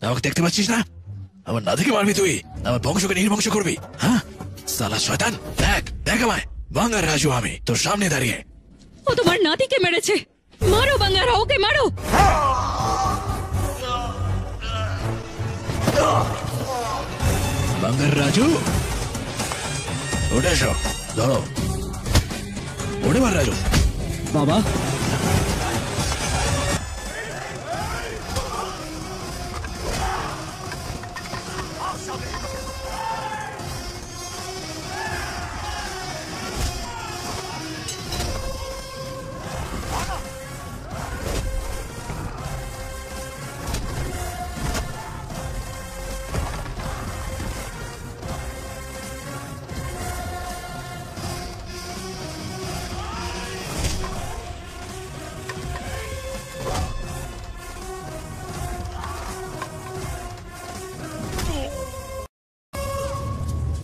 আমাকে দেখতে পাচ্ছিস না? আমার নাতিকে মারবি তুই, আমার বংশকে নির্বংশ করবি? হ্যাঁ সালা শয়তান, দেখ দেখ আমায়, বাঙ্গার রাজু আমি তোর সামনে দাঁড়িয়ে। ও তোমার নাতিকে মেরেছে, মারো বাঙ্গারা, ওকে মারো। বাঙ্গার রাজু উঠে এসো, ধরো, উঠে মার রাজু। বাবা,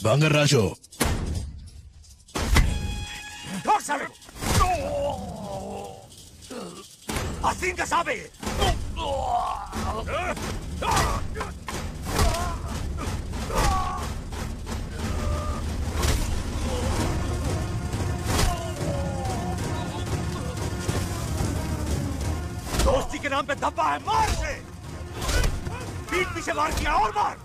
বাঙ্গার রাজু। हसीन का साहब है ये। दोस्ती के नाम पे धब्बा है, मार से। पीठ पीछे वार किया और मार।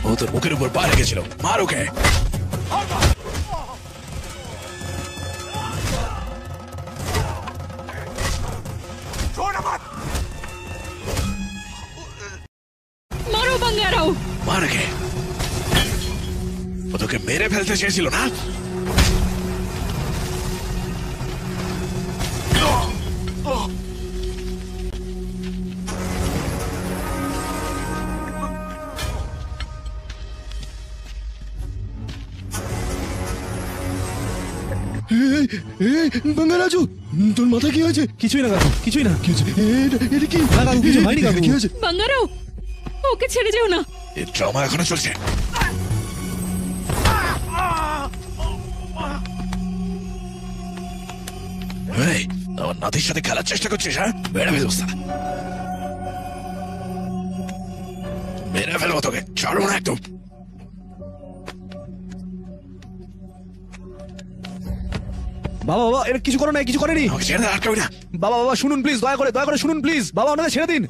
ও তোর মুখের উপর পা রেখেছিল, মার ওকে। মারো বাঙ্গারাও, মার ওকে। ও তোকে মেরে ফেলতে চেয়েছিল না? বাঙ্গারাজু, তোর মাথা কি হয়েছে? কিছুই না কাকু, কিছুই না। কি হয়েছে? এটা কি? না কাকু, কিছু হয়নি কাকু। কি হয়েছে? বাঙ্গারাও, ওকে ছেড়ে যেও না। এই ড্রামা এখনো চলছে। এই, আমার নাতির সাথে খেলার চেষ্টা করছিস? হ্যাঁ, মেরে ফেলবো সালা। মেরে ফেলবো তোকে, ছাড়বো না একদম। বাবা বাবা, এটা কিছু করো না, কিছু করেনি। আমাকে ছেড়ে দে, আটকাবি না। বাবা বাবা শুনুন প্লিজ, দয়া করে শুনুন প্লিজ। বাবা ওনাকে ছেড়ে দিন।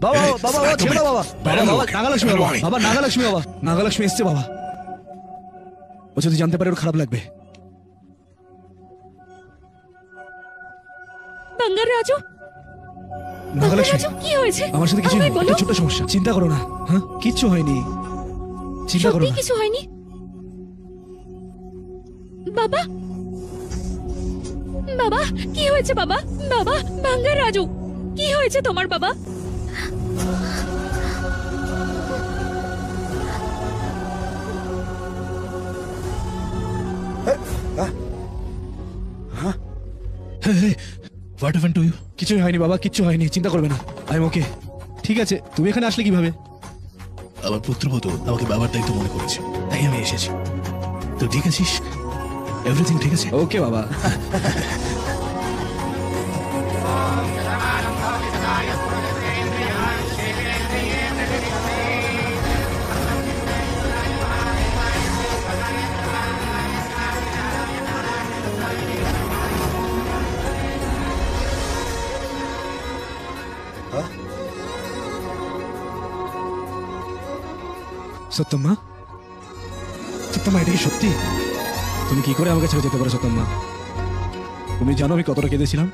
বাবা এই, বাবা বাবা ছেড়ে দাও বাবা। বাবা বেরো বাবা, ওকে, নাগালক্ষ্মী বেরো বাবা, আমি। বাবা নাগালক্ষ্মী বাবা, নাগালক্ষ্মী এসছে বাবা। ও যদি জানতে পারে ওর খারাপ লাগবে। বাঙ্গার রাজু, নাগালক্ষ্মী, রাজু, কি হয়েছে? আমার সাথে কিছু আমায় নেই, বলো। একটা ছোট্ট সমস্যা। চিন্তা করো না, হ্যাঁ কিচ্ছু হয়নি, চিন্তা করো সত্যি না। কিছু হয়নি? বাবা বাবা, কি হয়েছে বাবা? বাবা, বাঙ্গার রাজু, কি হয়েছে তোমার বাবা? What happened to you? কিছুই হয়নি বাবা, কিচ্ছু হয়নি, চিন্তা করবে না। I am okay. ঠিক আছে, তুমি এখানে আসলে কিভাবে? আমার পুত্রবধূ আমাকে বাবার দায়িত্ব মনে করেছে, তাই আমি এসেছি। তো ঠিক আছিস? এভরিথিং ঠিক আছে? ওকে বাবা। সত্যম্মা, সত্যম্মা, এটা কি সত্যি? তুমি কি করে আমাকে ছেড়ে যেতে পারো সত্যম্মা? তুমি জানো আমি কতটা কেঁদেছিলাম?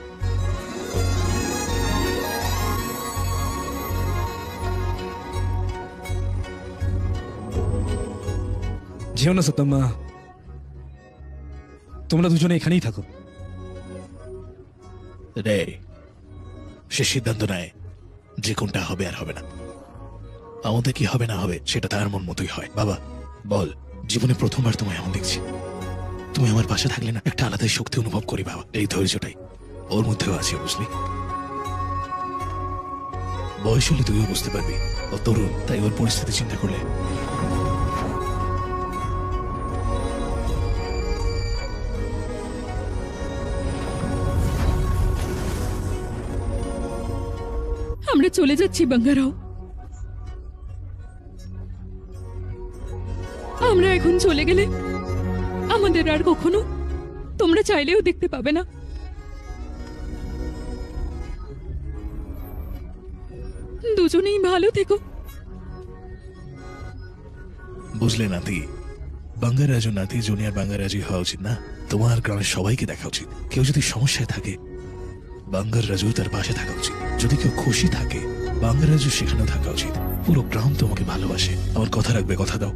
যেও না সত্যম্মা, তোমরা দুজনে এখানেই থাকো। রে, সে সিদ্ধান্ত নেয় যে কোনটা হবে আর হবে না। আমাদের কি হবে না হবে সেটা তার মন মতোই হয়। বাবা বল, জীবনে প্রথমবার তোমায় এমন দেখছি। তুমি আমার পাশে থাকলে না একটা আলাদাই শক্তি অনুভব করি বাবা। এই ধৈর্যটাই ওর মধ্যেও আছে, বুঝলি? বয়স হলে তুইও বুঝতে পারবি, ও তরুণ, তাই ওর পরিস্থিতি চিন্তা করলে। আমরা চলে যাচ্ছি বাঙ্গারাও। আমরা এখন চলে গেলে আমাদের আর কখনো তোমরা চাইলেও দেখতে পাবে না। দুজনেই ভালো থেকো। বুঝলে নাতি, বাঙ্গারাজু নাতি জুনিয়র বাঙ্গারাজু হওয়া উচিত না? তোমার গ্রামের সবাইকে দেখা উচিত। কেউ যদি সমস্যায় থাকে, বাঙ্গার রাজু তার পাশে থাকা উচিত। যদি কেউ খুশি থাকে, বাঙ্গার রাজু সেখানেও থাকা উচিত। পুরো গ্রাম তোমাকে ভালোবাসে। আমার কথা রাখবে, কথা দাও।